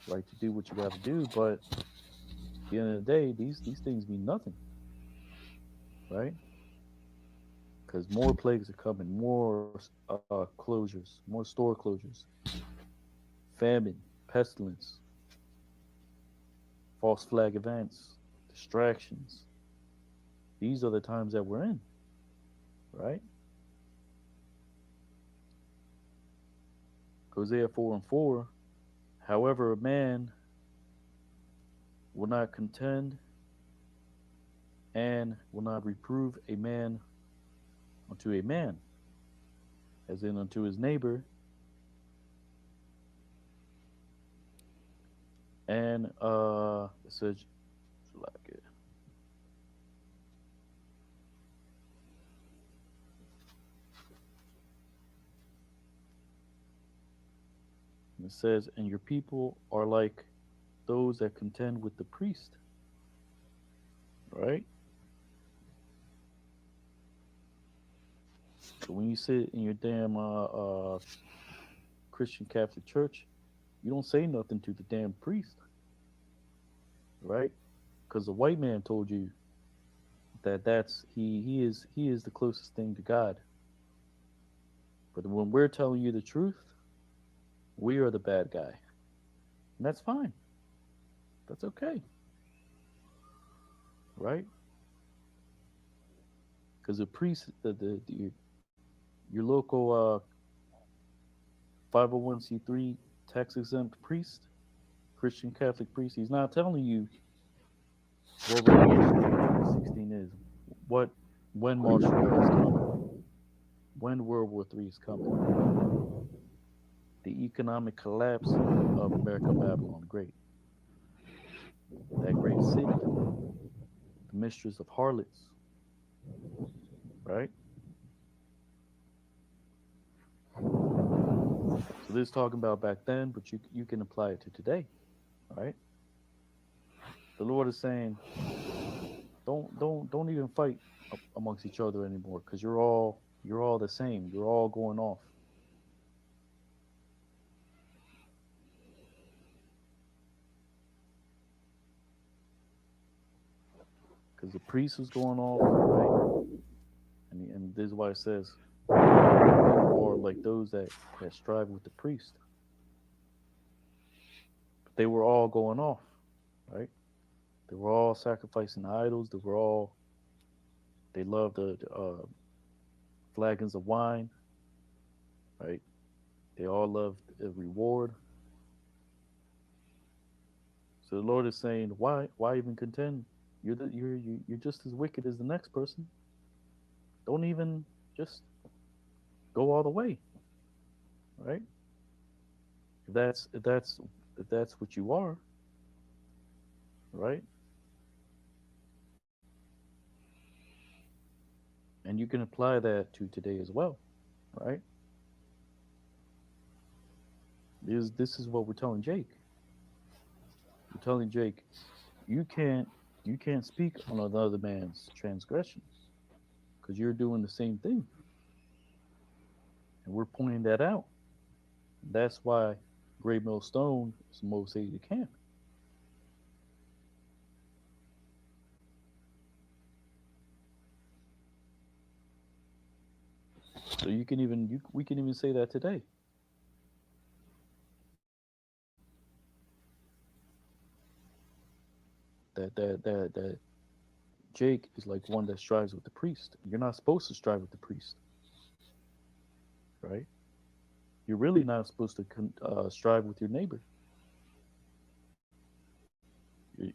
right, to do what you got to do. But at the end of the day, these things mean nothing, right? Because more plagues are coming, more closures, more store closures, famine, pestilence, false flag events, distractions. These are the times that we're in, right? Hosea 4 and 4. However, a man will not contend and will not reprove a man unto a man, as in unto his neighbor, and it says like it. And it says, and your people are like those that contend with the priest, right? So when you sit in your damn Christian Catholic church, you don't say nothing to the damn priest, right? Because the white man told you that he is the closest thing to God. But when we're telling you the truth, we are the bad guy, and that's fine. That's okay, right? Because the priest, your local 501c3 tax exempt priest, Christian Catholic priest, he's not telling you what Revelation 13:16 is, what when martial law is coming, when World War III is coming, the economic collapse of America Babylon the Great, that great city, the mistress of harlots, right? So this is talking about back then, but you can apply it to today, right? The Lord is saying, don't even fight amongst each other anymore, because you're all the same. You're all going off. Because the priest was going off, right? And this is why it says, people are like those that strive with the priest. But they were all going off, right? They were all sacrificing idols. They loved the flagons of wine, right? They all loved a reward. So the Lord is saying, why even contend? You're just as wicked as the next person. Don't even just go all the way, right? If that's if that's if that's what you are, right? And you can apply that to today as well, right? This is what we're telling Jake. We're telling Jake, you can't you can't speak on another man's transgressions because you're doing the same thing, and we're pointing that out. That's why Great Millstone is the most hated camp. So we can even say that today. That Jake is like one that strives with the priest. You're not supposed to strive with the priest, right? You're really not supposed to strive with your neighbor.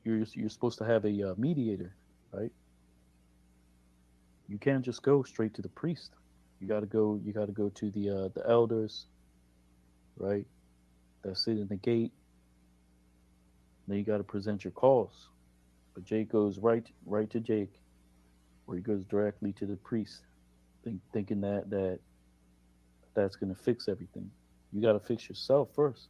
You're supposed to have a mediator, right? You can't just go straight to the priest. You got to go to the elders, right? That sit in the gate. Then you got to present your cause. But Jake goes right to Jake, where he goes directly to the priest, thinking that's going to fix everything. You got to fix yourself first.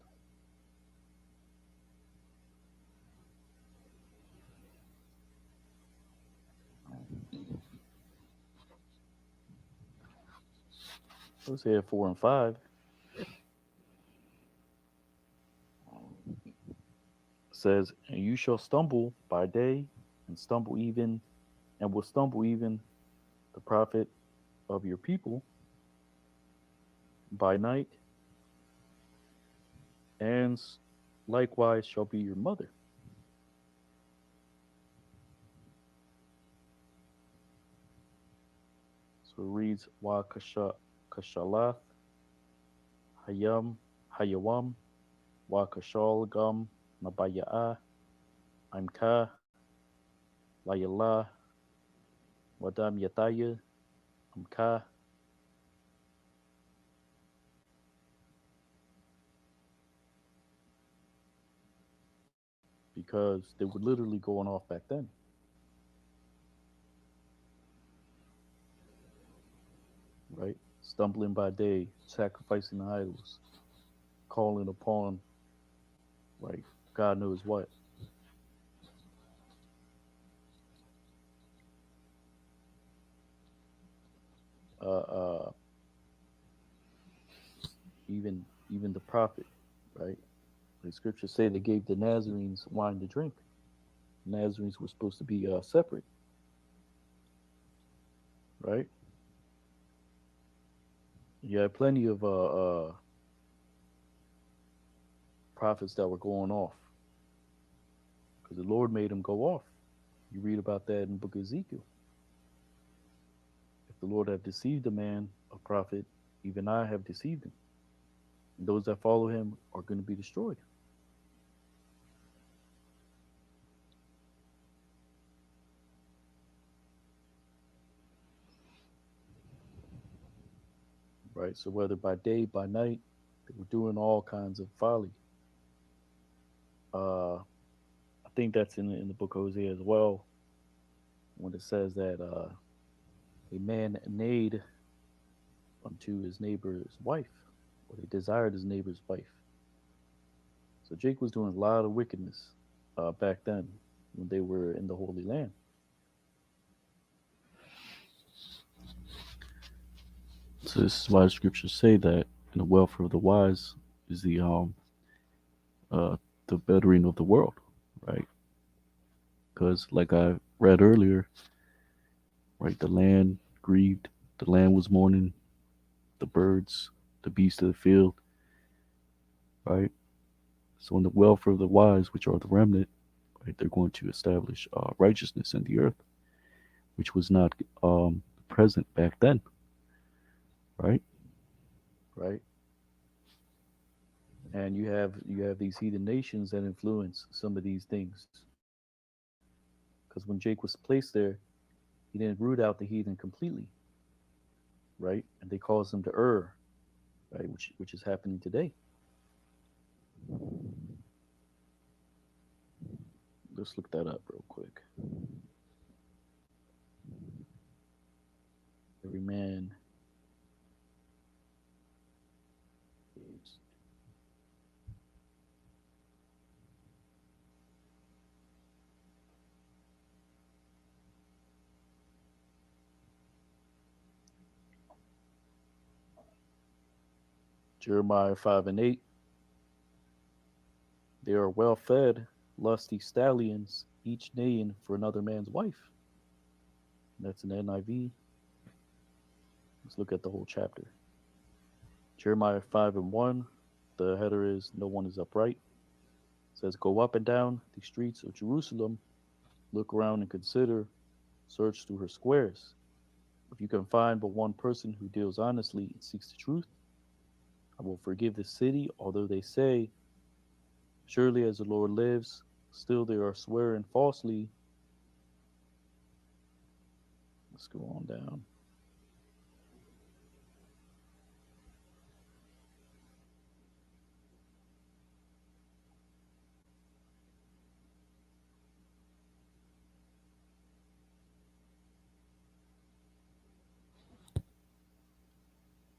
Hosea 4 and 5 says, "And you shall stumble by day, and stumble even, and will stumble even the prophet of your people by night, and likewise shall be your mother." So it reads, "Wa kashalath hayam hayawam wa kashal gam nabaya'a imka layala wadam yataya imka." Because they were literally going off back then, right? Stumbling by day, sacrificing idols, calling upon, right, God knows what. Uh, even the prophet, right? The scriptures say they gave the Nazarenes wine to drink. The Nazarenes were supposed to be separate, right? You had plenty of prophets that were going off because the Lord made them go off. You read about that in the book of Ezekiel. If the Lord have deceived a man, a prophet, even I have deceived him. And those that follow him are going to be destroyed. Right? So whether by day, by night, they were doing all kinds of folly. I think that's in the book of Hosea as well, when it says that a man neighed unto his neighbor's wife, or he desired his neighbor's wife. So Jake was doing a lot of wickedness back then when they were in the Holy Land. So this is why the scriptures say that in the welfare of the wise is uh, the bettering of the world, right? Because like I read earlier, right, the land grieved, the land was mourning, the birds, the beasts of the field, right? So in the welfare of the wise, which are the remnant, right? They're going to establish righteousness in the earth, which was not present back then, right? Right. And you have these heathen nations that influence some of these things. Because when Jake was placed there, he didn't root out the heathen completely, right? And they caused them to err, right? Which is happening today. Let's look that up real quick. Every man is Jeremiah 5:8. They are well fed, lusty stallions, each neighing for another man's wife. That's an NIV. Let's look at the whole chapter. Jeremiah 5:1. The header is no one is upright. It says, go up and down the streets of Jerusalem, look around and consider, search through her squares. If you can find but one person who deals honestly and seeks the truth, I will forgive the city, although they say, surely as the Lord lives, still they are swearing falsely. Let's go on down.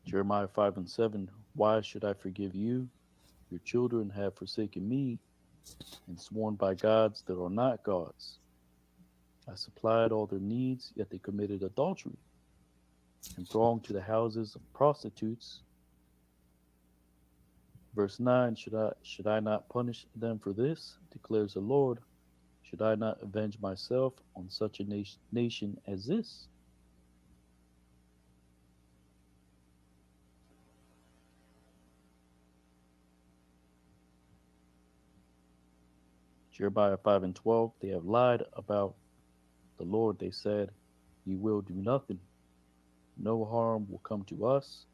Jeremiah 5:7. Why should I forgive you? Your children have forsaken me and sworn by gods that are not gods. I supplied all their needs, yet they committed adultery and thronged to the houses of prostitutes. Verse 9. Should I not punish them for this? Declares the Lord. Should I not avenge myself on such a nation as this? Jeremiah 5:12. They have lied about the Lord. They said, he will do nothing. No harm will come to us.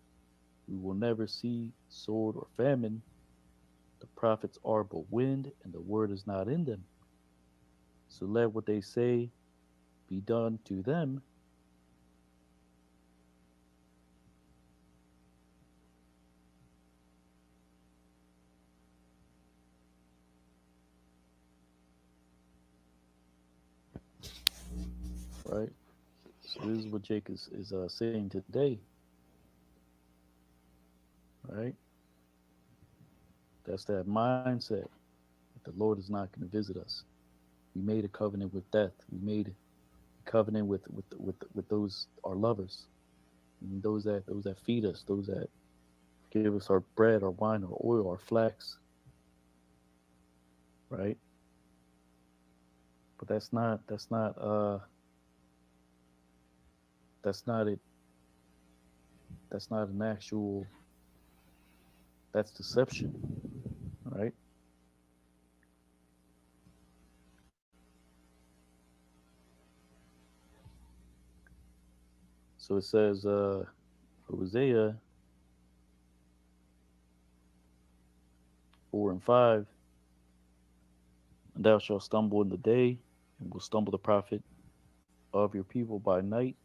We will never see sword or famine. The prophets are but wind, and the word is not in them. So let what they say be done to them. Right? So this is what Jake is saying today. Right? That's that mindset that the Lord is not going to visit us. We made a covenant with death. We made a covenant with those our lovers, and those that feed us, those that give us our bread, our wine, our oil, our flax, right? But that's not it. That's not an actual. That's deception, right? So it says, Hosea 4:5, and thou shalt stumble in the day, and will stumble the prophet of your people by night.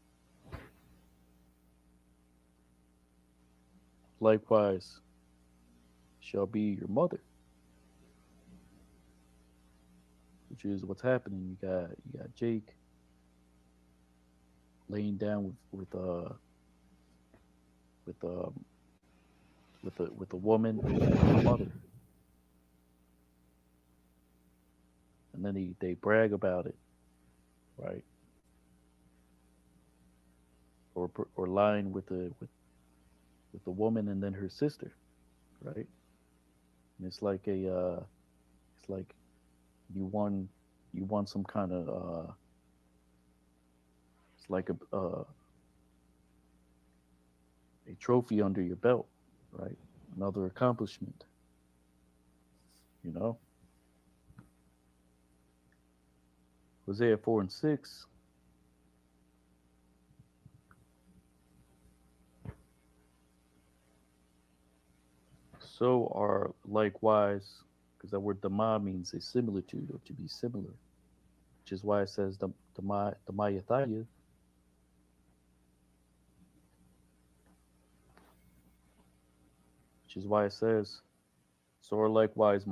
Likewise shall be your mother, which is what's happening. You got Jake laying down with with a woman and her mother, and then they brag about it, right? Or lying with the woman and then her sister, right? And it's like you won you won some kind of it's like a trophy under your belt, right? Another accomplishment, you know. Hosea 4 and 6. So are likewise, because that word dama means a similitude or to be similar, which is why it says the Mayataya, which is why it says, so are likewise,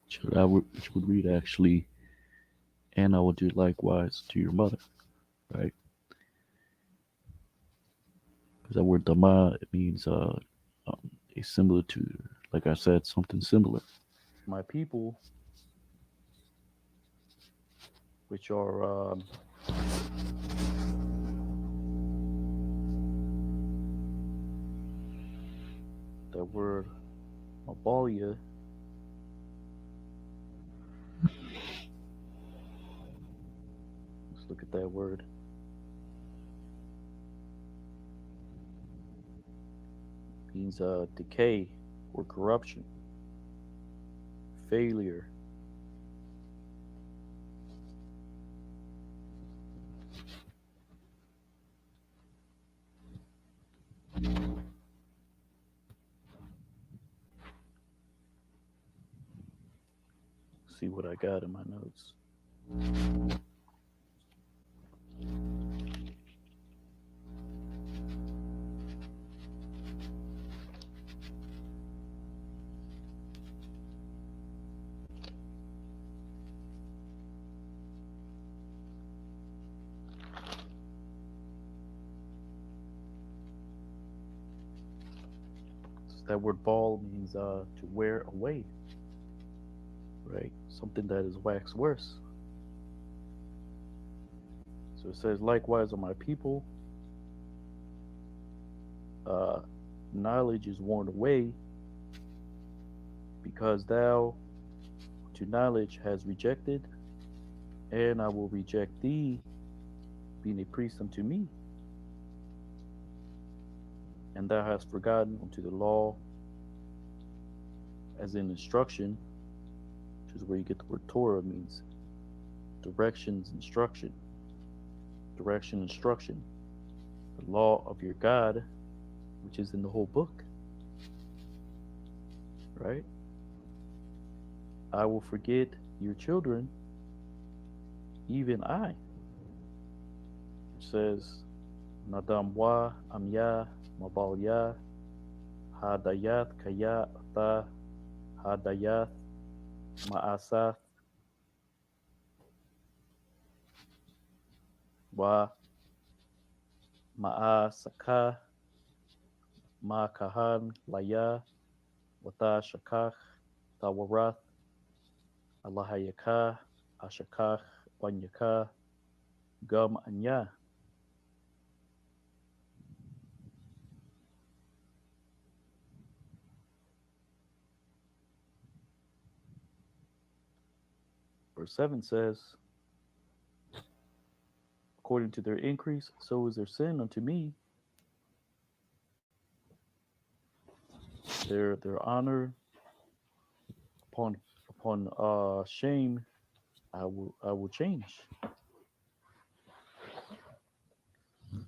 which would read actually, and I will do likewise to your mother, right? Because that word dama, it means a similitude, like I said, something similar. My people, which are that word Mabalia, let's look at that word, means decay or corruption, failure. See what I got in my notes. So that word ball means to wear away, right? Something that is waxed worse. So it says, likewise on my people, uh, knowledge is worn away because thou to knowledge has rejected, and I will reject thee, being a priest unto me. And thou hast forgotten unto the law as in instruction, which is where you get the word Torah means directions, instruction, direction, instruction, the law of your God, which is in the whole book, right? I will forget your children, even I, which says, Nadamwa Amya Mabalya Hadayat Kaya Ata Hadayat Ma'asath Wa Ma'asaka Ma'kahan Laya Wata Shakach Tawarath Allahayaka Ashakach Wanyaka Gum Anya. Verse 7 says, according to their increase, so is their sin unto me. Their honor upon shame, I will change.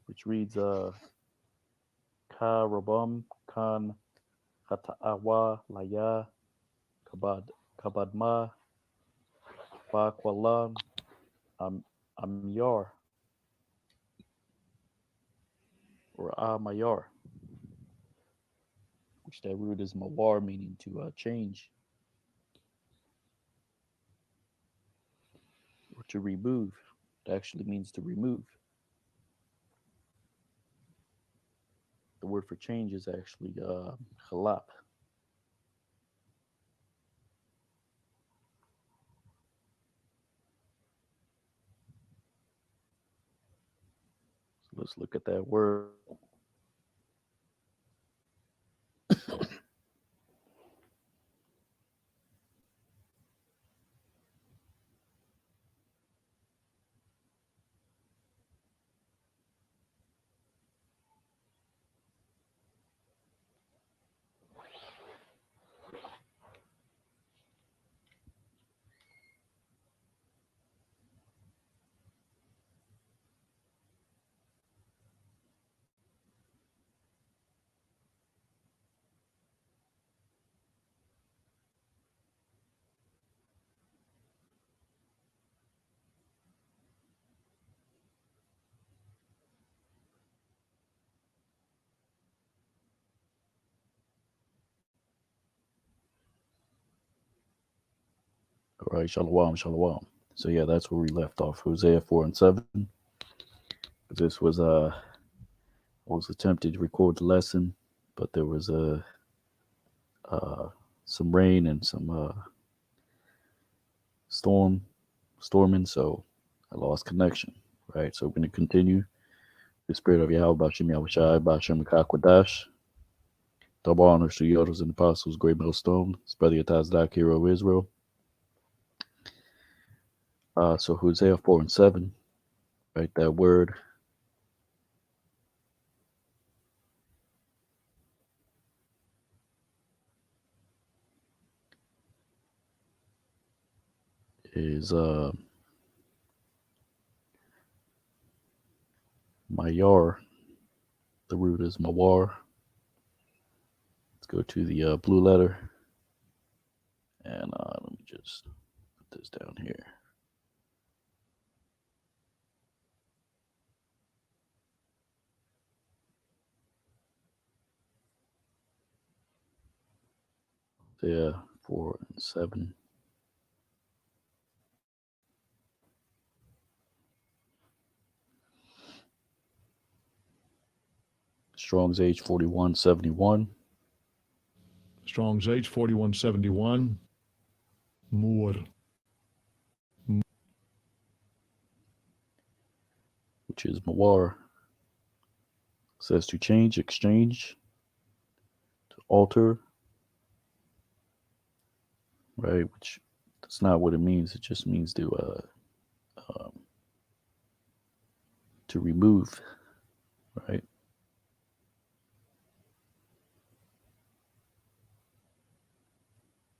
Which reads Ka Rabam Kan Kata'awa Laya Kabadma Bakwalam Am Amyar or Amayar, which that root is Mawar, meaning to change or to remove. It actually means to remove. The word for change is actually Khalap. So let's look at that word. Right, shalom, shalom. So yeah, that's where we left off. Hosea 4:7. This was attempted to record the lesson, but there was uh some rain and some storm storming, so I lost connection. Right, so we're gonna continue. The spirit of Yahweh Bashim Yahushai Bashem Kakwadash. Double honors to the elders and apostles, great millstone. His brother Yatazdak, hero of Israel. So Hosea 4:7, right? That word is Mayar. The root is Mawar. Let's go to the blue letter, and let me just put this down here. Hosea 4:7. Strong's H 4171, Strong's H 4171. Moor. which is Mawar. Says to change, exchange, to alter, right? Which that's not what it means. It just means um, to remove, right?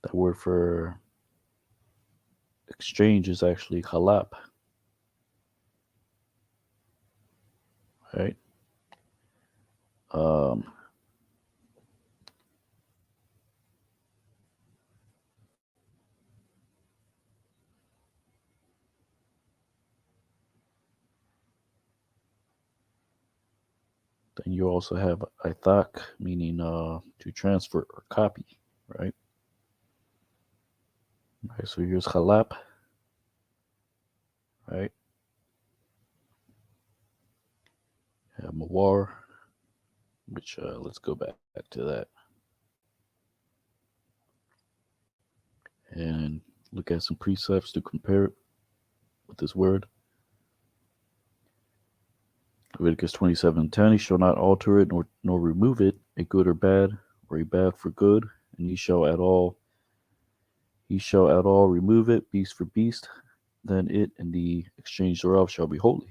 That word for exchange is actually halap, right? Um, then you also have ithak, meaning to transfer or copy, right? Right. So here's halap, right? Have mawar, which let's go back to that and look at some precepts to compare it with this word. Leviticus 27:10, he shall not alter it nor remove it, a good or bad, or a bad for good, and he shall at all remove it, beast for beast, then it and the exchange thereof shall be holy.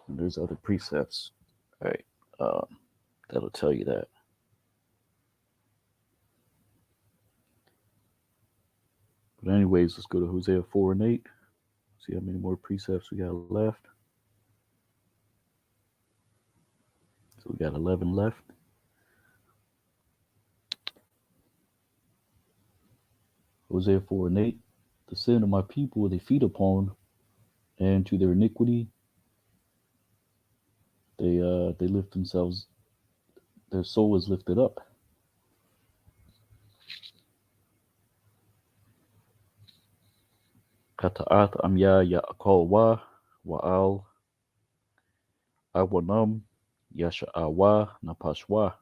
And there's other precepts, right? Uh, that'll tell you that. But anyways, let's go to Hosea 4:8. See how many more precepts we got left. So we got 11 left. Hosea 4:8. The sin of my people they feed upon, and to their iniquity they lift themselves. Their soul is lifted up. Kata'at amya ya'akol wa'al awanam yasha'awa napashwa.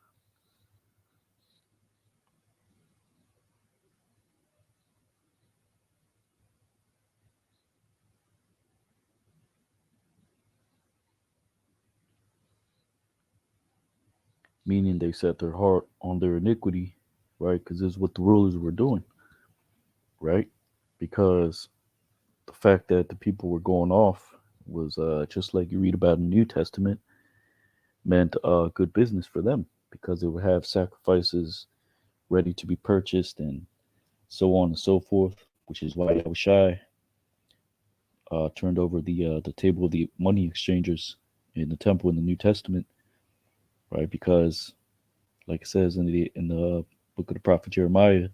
Meaning they set their heart on their iniquity, right? Because this is what the rulers were doing, right? Because the fact that the people were going off was just like you read about in the New Testament, meant good business for them because they would have sacrifices ready to be purchased and so on and so forth, which is why Yahushai turned over the table of the money exchangers in the temple in the New Testament, right? Because, like it says in the book of the prophet Jeremiah,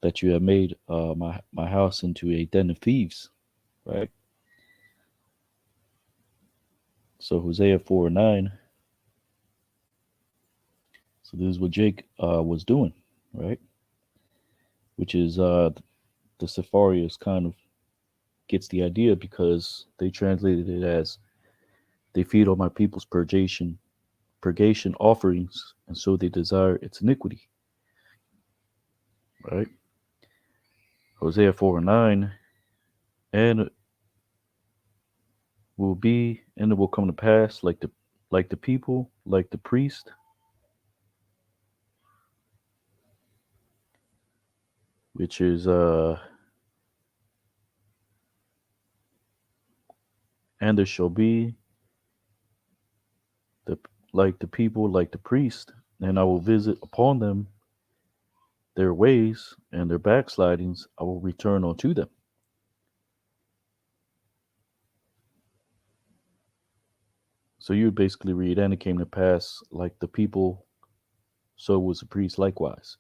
that you have made my house into a den of thieves, right? So Hosea 4:9. So this is what Jake was doing, right? Which is the Sepharius kind of gets the idea because they translated it as they feed on my people's purgation offerings, and so they desire its iniquity, right? Hosea 4:9, and will be, and it will come to pass like the people, like the priest, which is and there shall be the like the people, like the priest, and I will visit upon them their ways and their backslidings I will return unto them. So you would basically read, and it came to pass like the people, so was the priest likewise.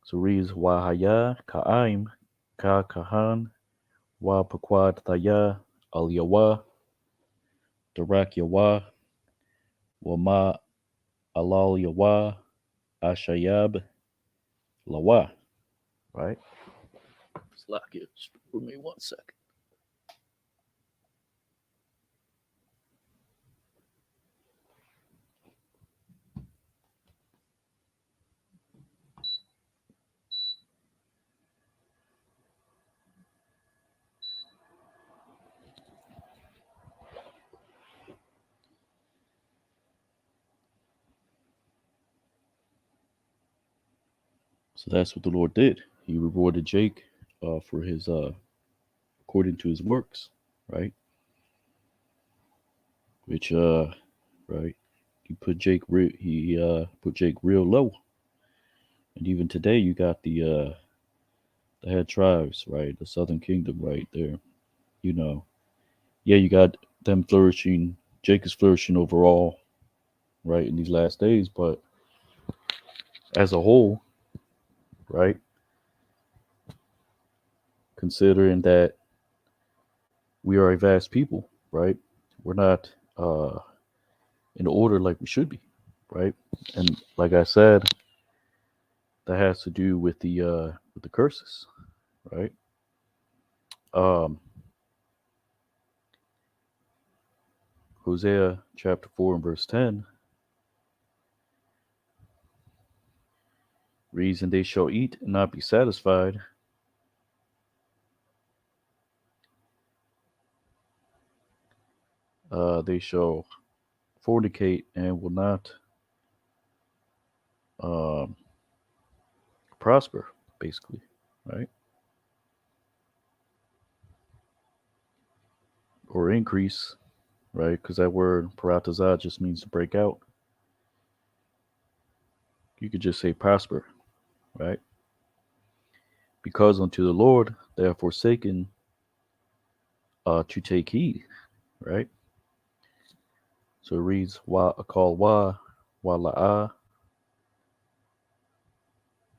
So reads Wahaya Ka'aim Ka Kahan Wa Pakwad Thaya Al Yawa Darak Yawa Wama Alal Yawa Ashayab Lawa. Right? Slack it. For me 1 second. So that's what the Lord did. He rewarded Jake for his according to his works, right? Which right, he put Jake real low, and even today you got the head tribes, right, the Southern Kingdom, right there. You know, yeah, you got them flourishing. Jake is flourishing overall, right, in these last days, but as a whole, right, considering that we are a vast people, right, we're not in order like we should be, right, and like I said, that has to do with the curses, right? Um, Hosea chapter 4 and verse 10 reads, "And they shall eat and not be satisfied. They shall fornicate and will not um, prosper," basically, right? Or increase, right? Because that word paratazah just means to break out. You could just say prosper, right? Because unto the Lord they are forsaken to take heed, right? So it reads, Wa akal wa la'ah,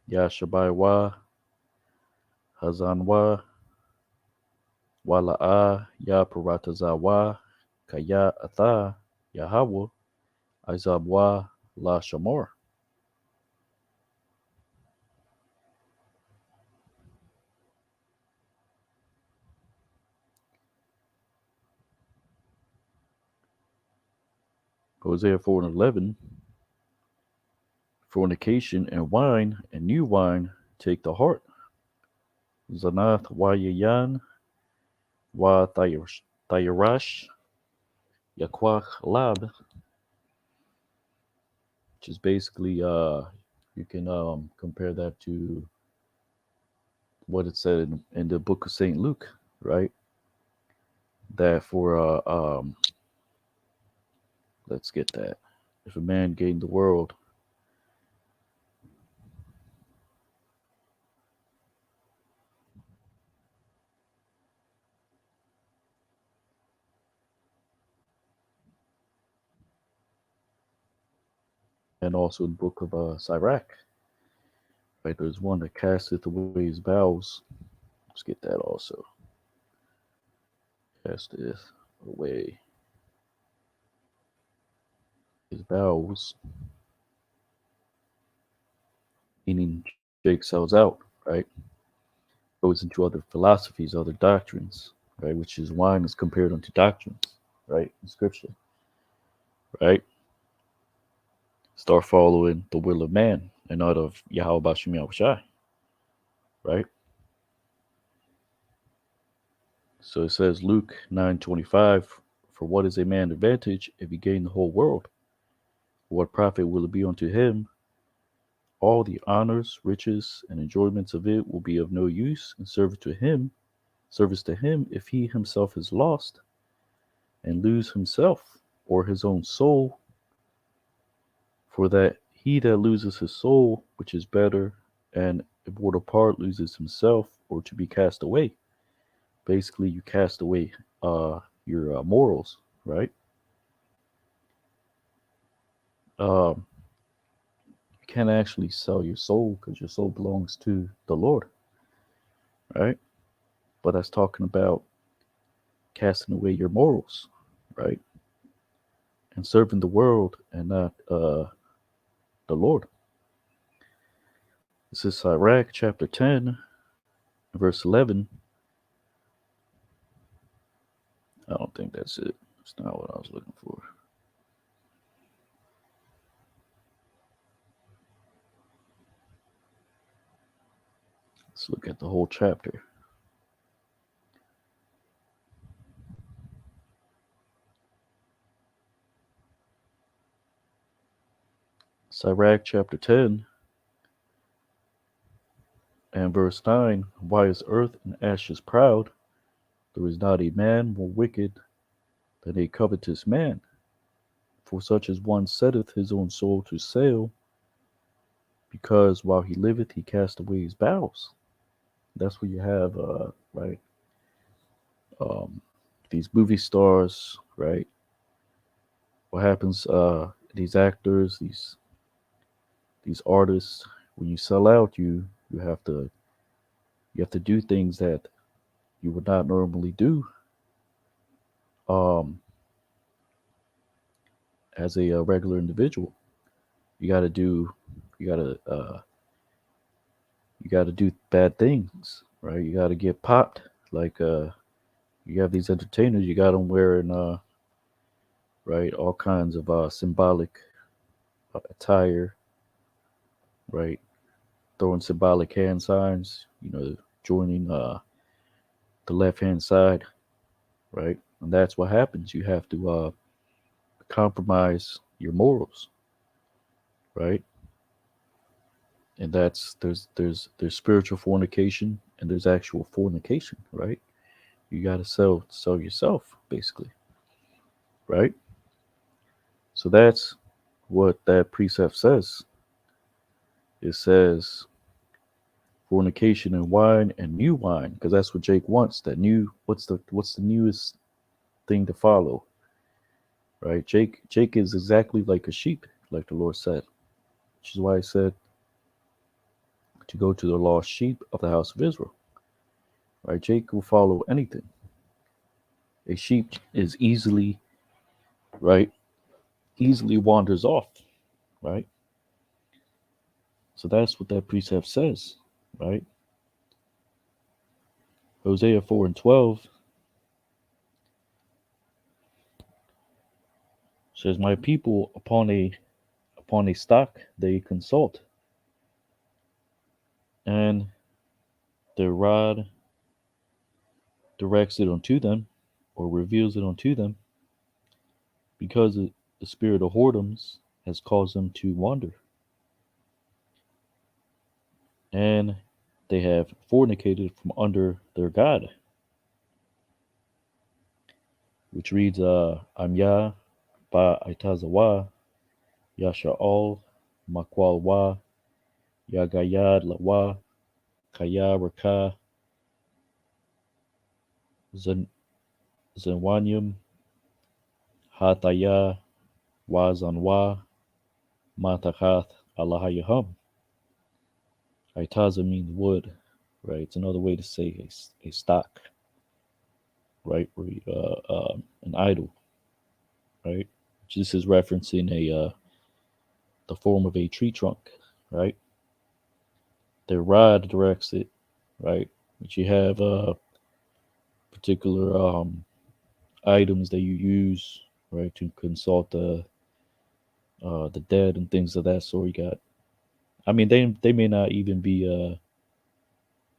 ya shabai wa, hazan wa la'ah, ya paratazah kaya atha, Yahweh, Izab la shamor. Hosea 4 and 11, fornication and wine and new wine take the heart. Zanath wa yayan wa thayarash yakwach lab, which is basically, you can compare that to what it said in the book of St. Luke, right? That for, let's get that. If a man gained the world and also in the book of Sirach, Right? There's one that casteth away his bowels. Let's get that also. Casteth away his bowels, meaning Jake sells out, right? Goes into other philosophies, other doctrines, right? Which is wine is compared unto doctrines, right? In scripture, right? Start following the will of man and not of Yahweh Bashim Yahushai, right? So it says Luke 9:25, for what is a man advantage if he gain the whole world? What profit will it be unto him? All the honors, riches, and enjoyments of it will be of no use and service to him if he himself is lost and lose himself or his own soul. For that he that loses his soul, which is better, and immortal part loses himself or to be cast away. Basically, you cast away your morals, right? Um, you can't actually sell your soul because your soul belongs to the Lord, right? But that's talking about casting away your morals, right? And serving the world and not the Lord. This is Sirach chapter 10, verse 11. I don't think that's it. That's not what I was looking for. Let's look at the whole chapter. Sirach chapter 10 and verse 9. Why is earth and ashes proud? There is not a man more wicked than a covetous man. For such as one setteth his own soul to sale, because while he liveth he cast away his bowels. That's what you have, right? Um, these movie stars, right? What happens? These actors, these artists, when you sell out, you have to do things that you would not normally do um, as a regular individual. You got to do you got to you got to do bad things, right? You got to get popped. Like you have these entertainers, you got them wearing right all kinds of symbolic attire, right? Throwing symbolic hand signs, joining the left hand side, right? And that's what happens. You have to compromise your morals, right? And that's there's spiritual fornication and there's actual fornication, right? You got to sell yourself basically, right? So that's what that precept says. It says fornication and wine and new wine because that's what Jake wants. That new what's the newest thing to follow, right? Jake is exactly like a sheep, like the Lord said, which is why he said to go to the lost sheep of the house of Israel, right? Jake will follow anything. A sheep is right, easily wanders off, right? So that's what that precept says, right? Hosea 4 and 12 says, my people upon a stock they consult, and their rod directs it unto them, or reveals it unto them, because the spirit of whoredoms has caused them to wander, and they have fornicated from under their God, which reads, Amya ba itazawa, Yasha'al makwalwa, Yagayad lawa, Kaya raka, Zenwanyum, Hataya, Wazanwa, Matakath Allahayahum. Right? Taza means wood, right? It's another way to say a stock, right? Where an idol, right? This is referencing the form of a tree trunk, right? Their rod directs it, right? But you have particular items that you use, right, to consult the dead and things of that sort. You got, I mean, they may not even be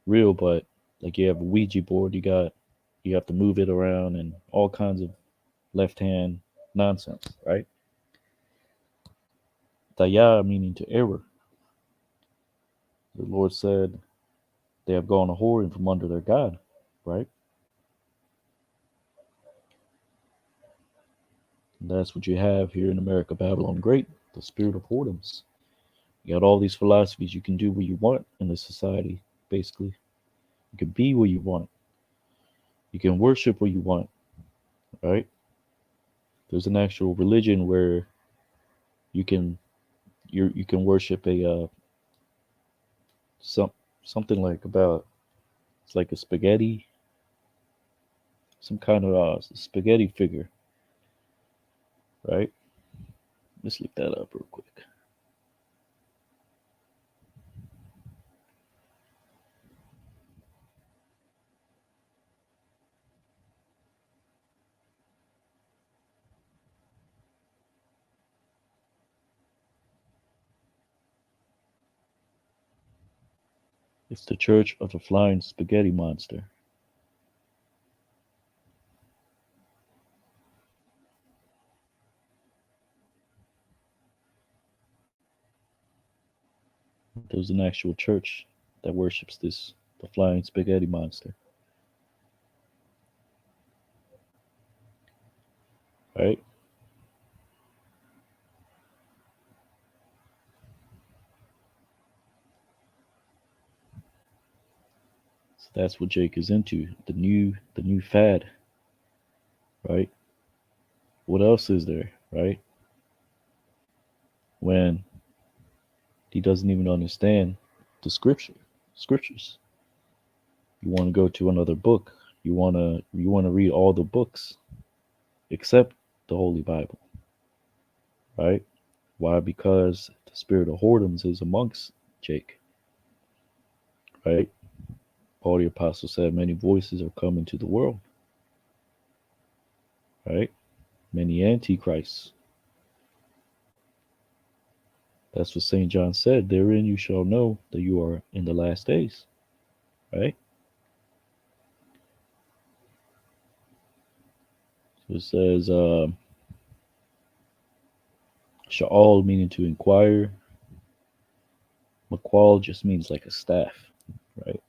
real, but like you have a Ouija board, you have to move it around and all kinds of left hand nonsense, right? Daya meaning to error. The Lord said they have gone a whoring from under their God, right? And that's what you have here in America, Babylon Great, the spirit of whoredoms. You got all these philosophies. You can do what you want in this society, basically. You can be what you want. You can worship what you want, right? There's an actual religion where you can you can worship a some something like about it's like a spaghetti, some kind of spaghetti figure, right? Let's look that up real quick. It's the Church of the Flying Spaghetti Monster. There's an actual church that worships this, the Flying Spaghetti Monster, right? So that's what Jake is into, the new fad, right? What else is there, right? When he doesn't even understand the scriptures. You want to go to another book. You want to read all the books except the Holy Bible, right? Why? Because the spirit of whoredoms is amongst Jake, right? Paul the apostle said, "Many voices are coming to the world," right? Many antichrists. That's what Saint John said. Therein you shall know that you are in the last days, right? So it says, "Sha'al" meaning to inquire. McQual just means like a staff, right?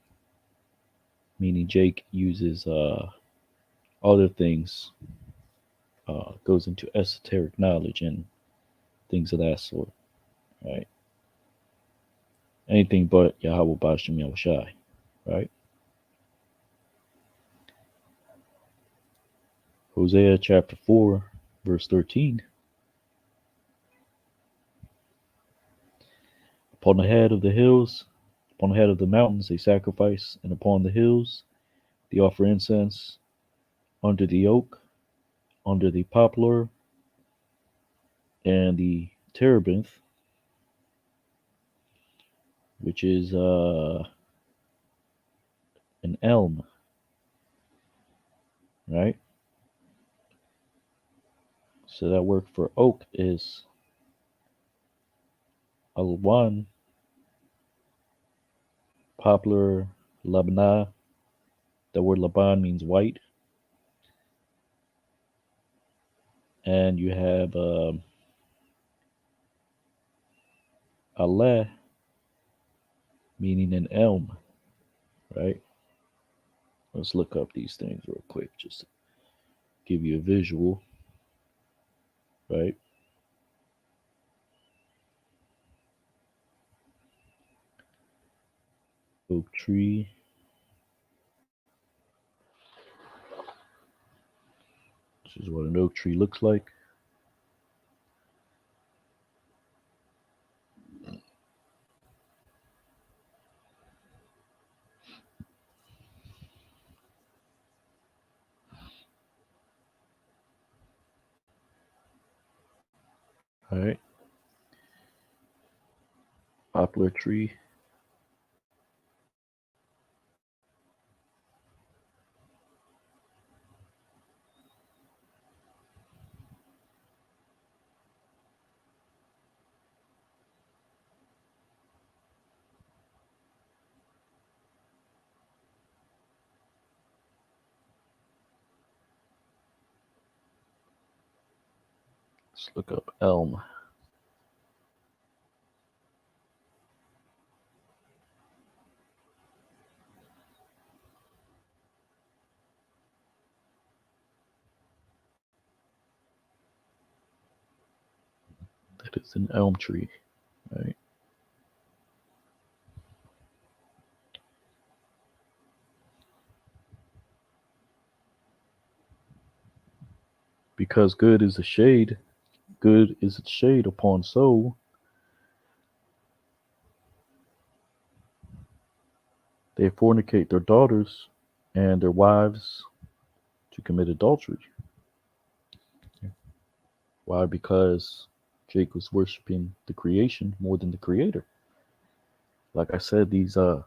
Meaning Jake uses other things, goes into esoteric knowledge and things of that sort, right? Anything but Yahweh Bashem Yahushai, right? Hosea chapter 4, verse 13. Upon the head of the hills, upon the head of the mountains they sacrifice, and upon the hills they offer incense, under the oak, under the poplar, and the terebinth, which is an elm, right? So that word for oak is alwan, poplar, labna. The word laban means white, and you have aleh, meaning an elm, right? Let's look up these things real quick just to give you a visual, right? Oak tree. This is what an oak tree looks like. All right. Poplar tree. Let's look up elm. That is an elm tree, right? Because good is its shade upon soul, they fornicate their daughters and their wives to commit adultery. Why? Because Jake was worshiping the creation more than the creator. Like I said, these the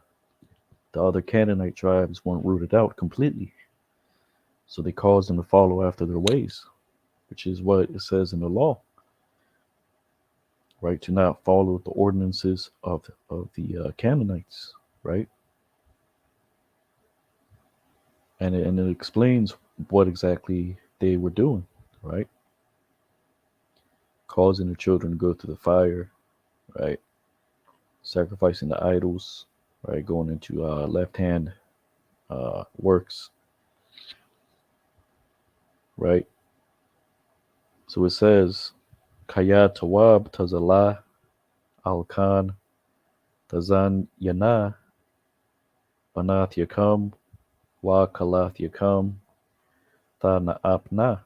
other Canaanite tribes weren't rooted out completely. So they caused them to follow after their ways, which is what it says in the law, right? To not follow the ordinances of the Canaanites, right? And it explains what exactly they were doing, right? Causing the children to go through the fire, right? Sacrificing the idols, right? Going into left hand works, right? So it says, Kaya Tawab Tazala Al Khan Tazan Yana Banath Yakam Wa Kalath Yakam Ta Naapna.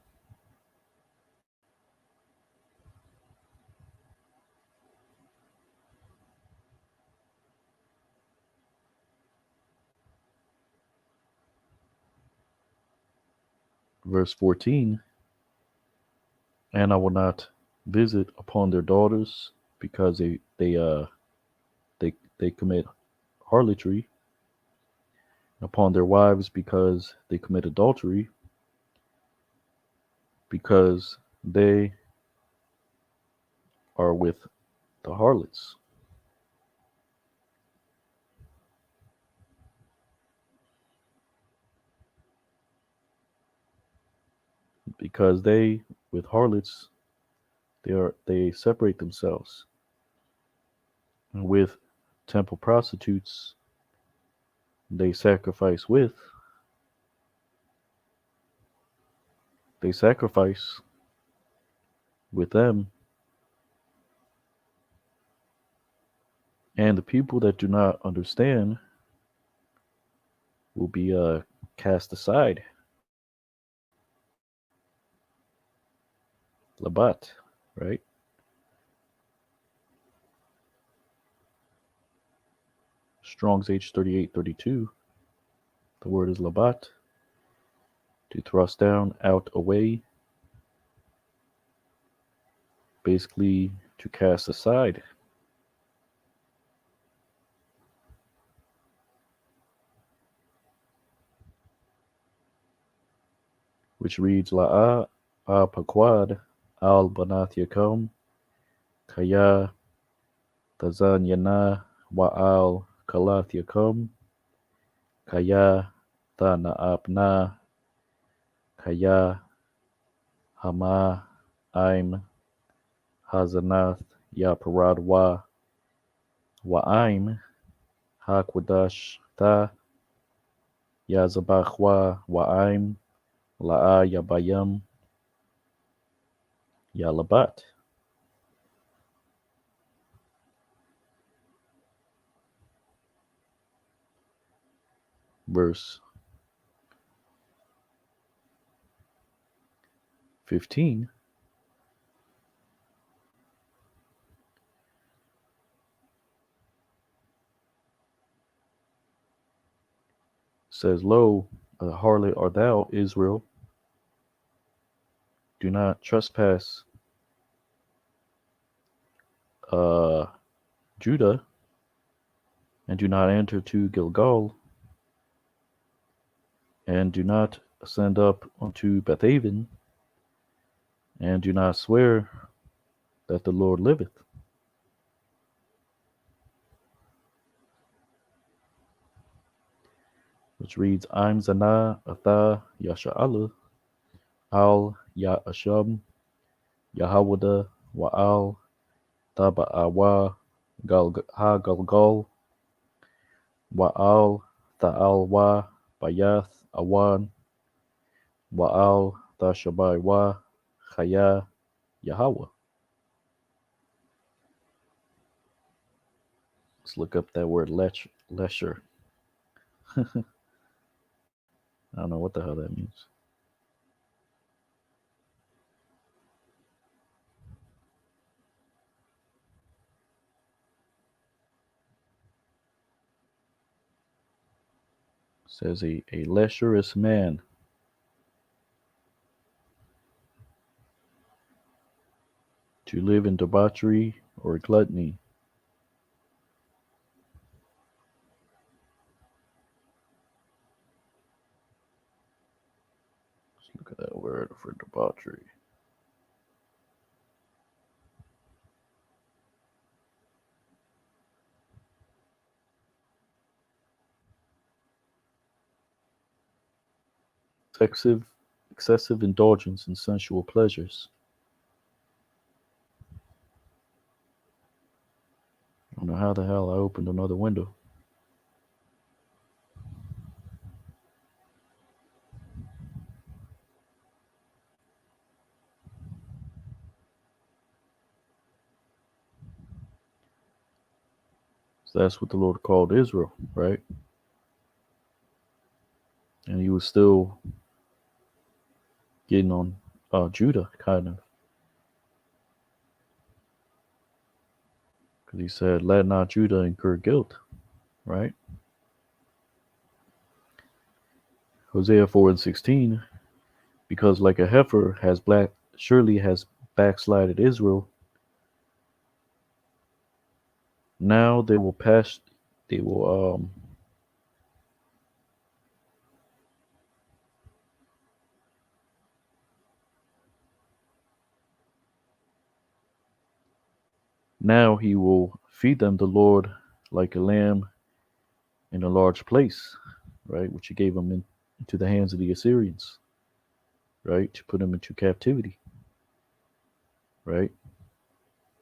Verse 14, and I will not visit upon their daughters because they commit harlotry, upon their wives because they commit adultery, because they are with the harlots, because they with harlots they separate themselves, and with temple prostitutes they sacrifice with they sacrifice with them, and the people that do not understand will be cast aside. Labat, right? Strong's H 3832. The word is labat, to thrust down, out, away, basically to cast aside, which reads La'a a paquad al banath yakum kaya tazan yana wa al kalath yakum kaya ta naapna kaya hama aim hazanath ya parad wa aim hakwadash ta ya zabachwa wa aim la'a ya bayam ya labat. Verse 15 says, Lo, a harlot art thou, Israel, do not trespass Judah, and do not enter to Gilgal, and do not ascend up unto Bethaven, and do not swear that the Lord liveth. Which reads, Im Zana Atha Yasha'ala Al Ya'asham Yahawada Wa'al Taba'awa Ha Galgal Wa'al Ta'alwa Bayath Awan Wa'al Tashabaywa Chaya Yahweh. Let's look up that word lesher. I don't know what the hell that means. It says a lecherous man. To live in debauchery or gluttony. Let's look at that word for debauchery. Excessive indulgence in sensual pleasures. I don't know how the hell I opened another window. So that's what the Lord called Israel, right? And he was still getting on Judah, kind of. Because he said, let not Judah incur guilt, right? Hosea 4:16, because like a heifer surely has backslided Israel, now they will now he will feed them the Lord like a lamb in a large place, right? Which he gave them into the hands of the Assyrians, right? To put them into captivity, right?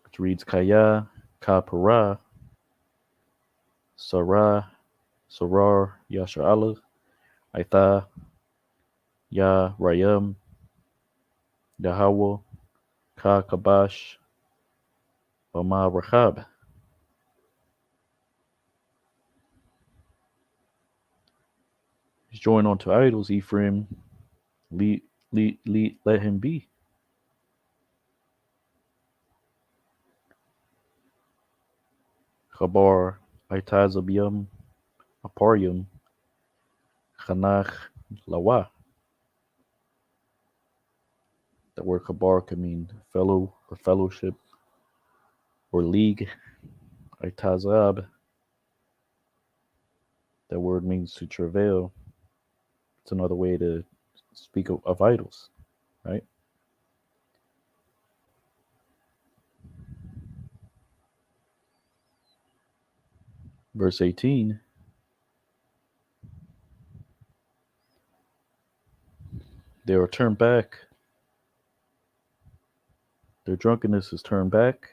Which reads Kaya, Kapara, Sarah, Sarar, Yasha'ala, Aitha, Ya Rayam, Yahawah, Ka Kabash, Bama Rachab. He's joined onto idols, Ephraim, let him be. Chabar, Aitazabiyam, Aparium, Chanach, Lawa. The word Chabar can mean fellow or fellowship or league. Aitazab, that word means to travail. It's another way to speak of idols, right? Verse 18, they are turned back. Their drunkenness is turned back.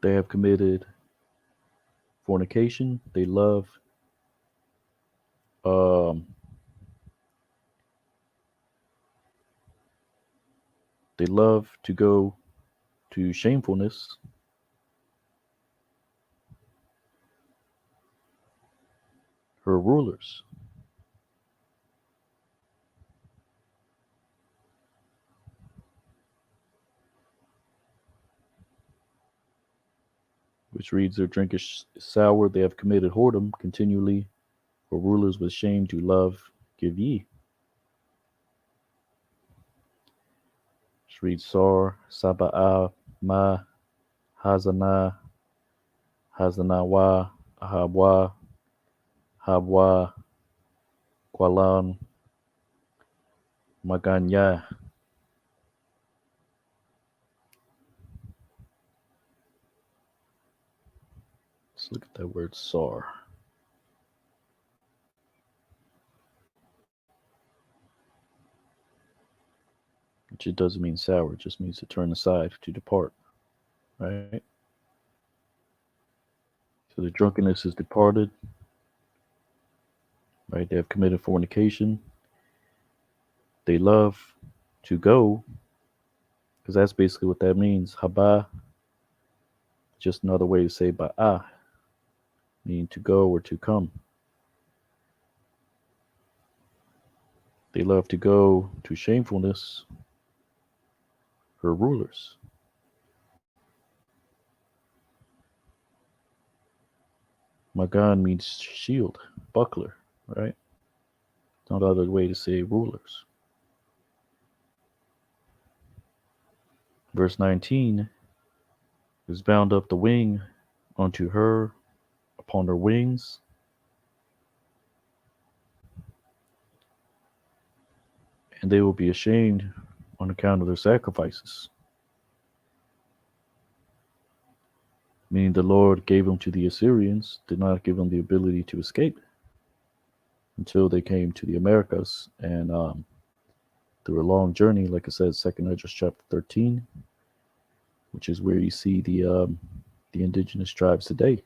They have committed fornication. They love um, to go to shamefulness. Her rulers. Which reads, their drink is sour, they have committed whoredom continually, for rulers with shame to love give ye. Let's read Sar, Saba'a, Ma, Hazana, Hazanawa, Ahabwa, Habwa, Kwalan, Maganya. Let's look at that word Sar. Which it doesn't mean sour, it just means to turn aside, to depart, right? So the drunkenness is departed, right? They have committed fornication. They love to go, because that's basically what that means. Haba, just another way to say ba'a, meaning to go or to come. They love to go to shamefulness, her rulers. Magan means shield, buckler, right? Not other way to say rulers. Verse 19 is bound up the wing unto her upon her wings, and they will be ashamed on account of their sacrifices. Meaning the Lord gave them to the Assyrians, did not give them the ability to escape until they came to the Americas, and through a long journey, like I said, 2nd Esdras chapter 13, which is where you see the indigenous tribes today.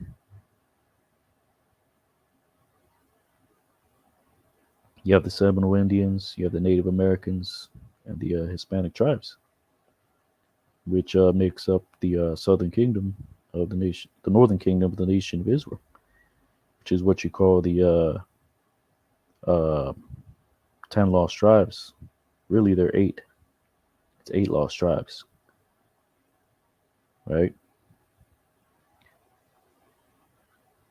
You have the Seminole Indians, you have the Native Americans, and the Hispanic tribes, which makes up the southern kingdom of the nation, the northern kingdom of the nation of Israel, which is what you call the 10 lost tribes. Really, they're 8. It's 8 lost tribes, right?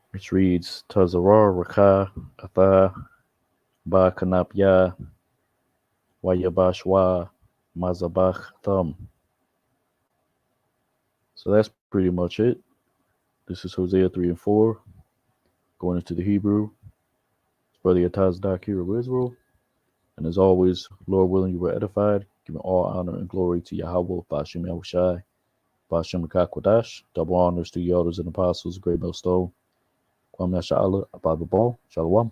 Which reads Tazarar, Raka, Atha, Ba Kanapya, Wayabashwa, Mazabach Thum. So that's pretty much it. This is Hosea 3 and 4. Going into the Hebrew. It's Brother Yatazdak here of Israel. And as always, Lord willing, you were edified. Giving all honor and glory to Yahweh, Bashem Yahushai, Bashem Kakwadash. Double honors to the elders and apostles, great millstone. Kwam Yasha Allah, Abba Shalom.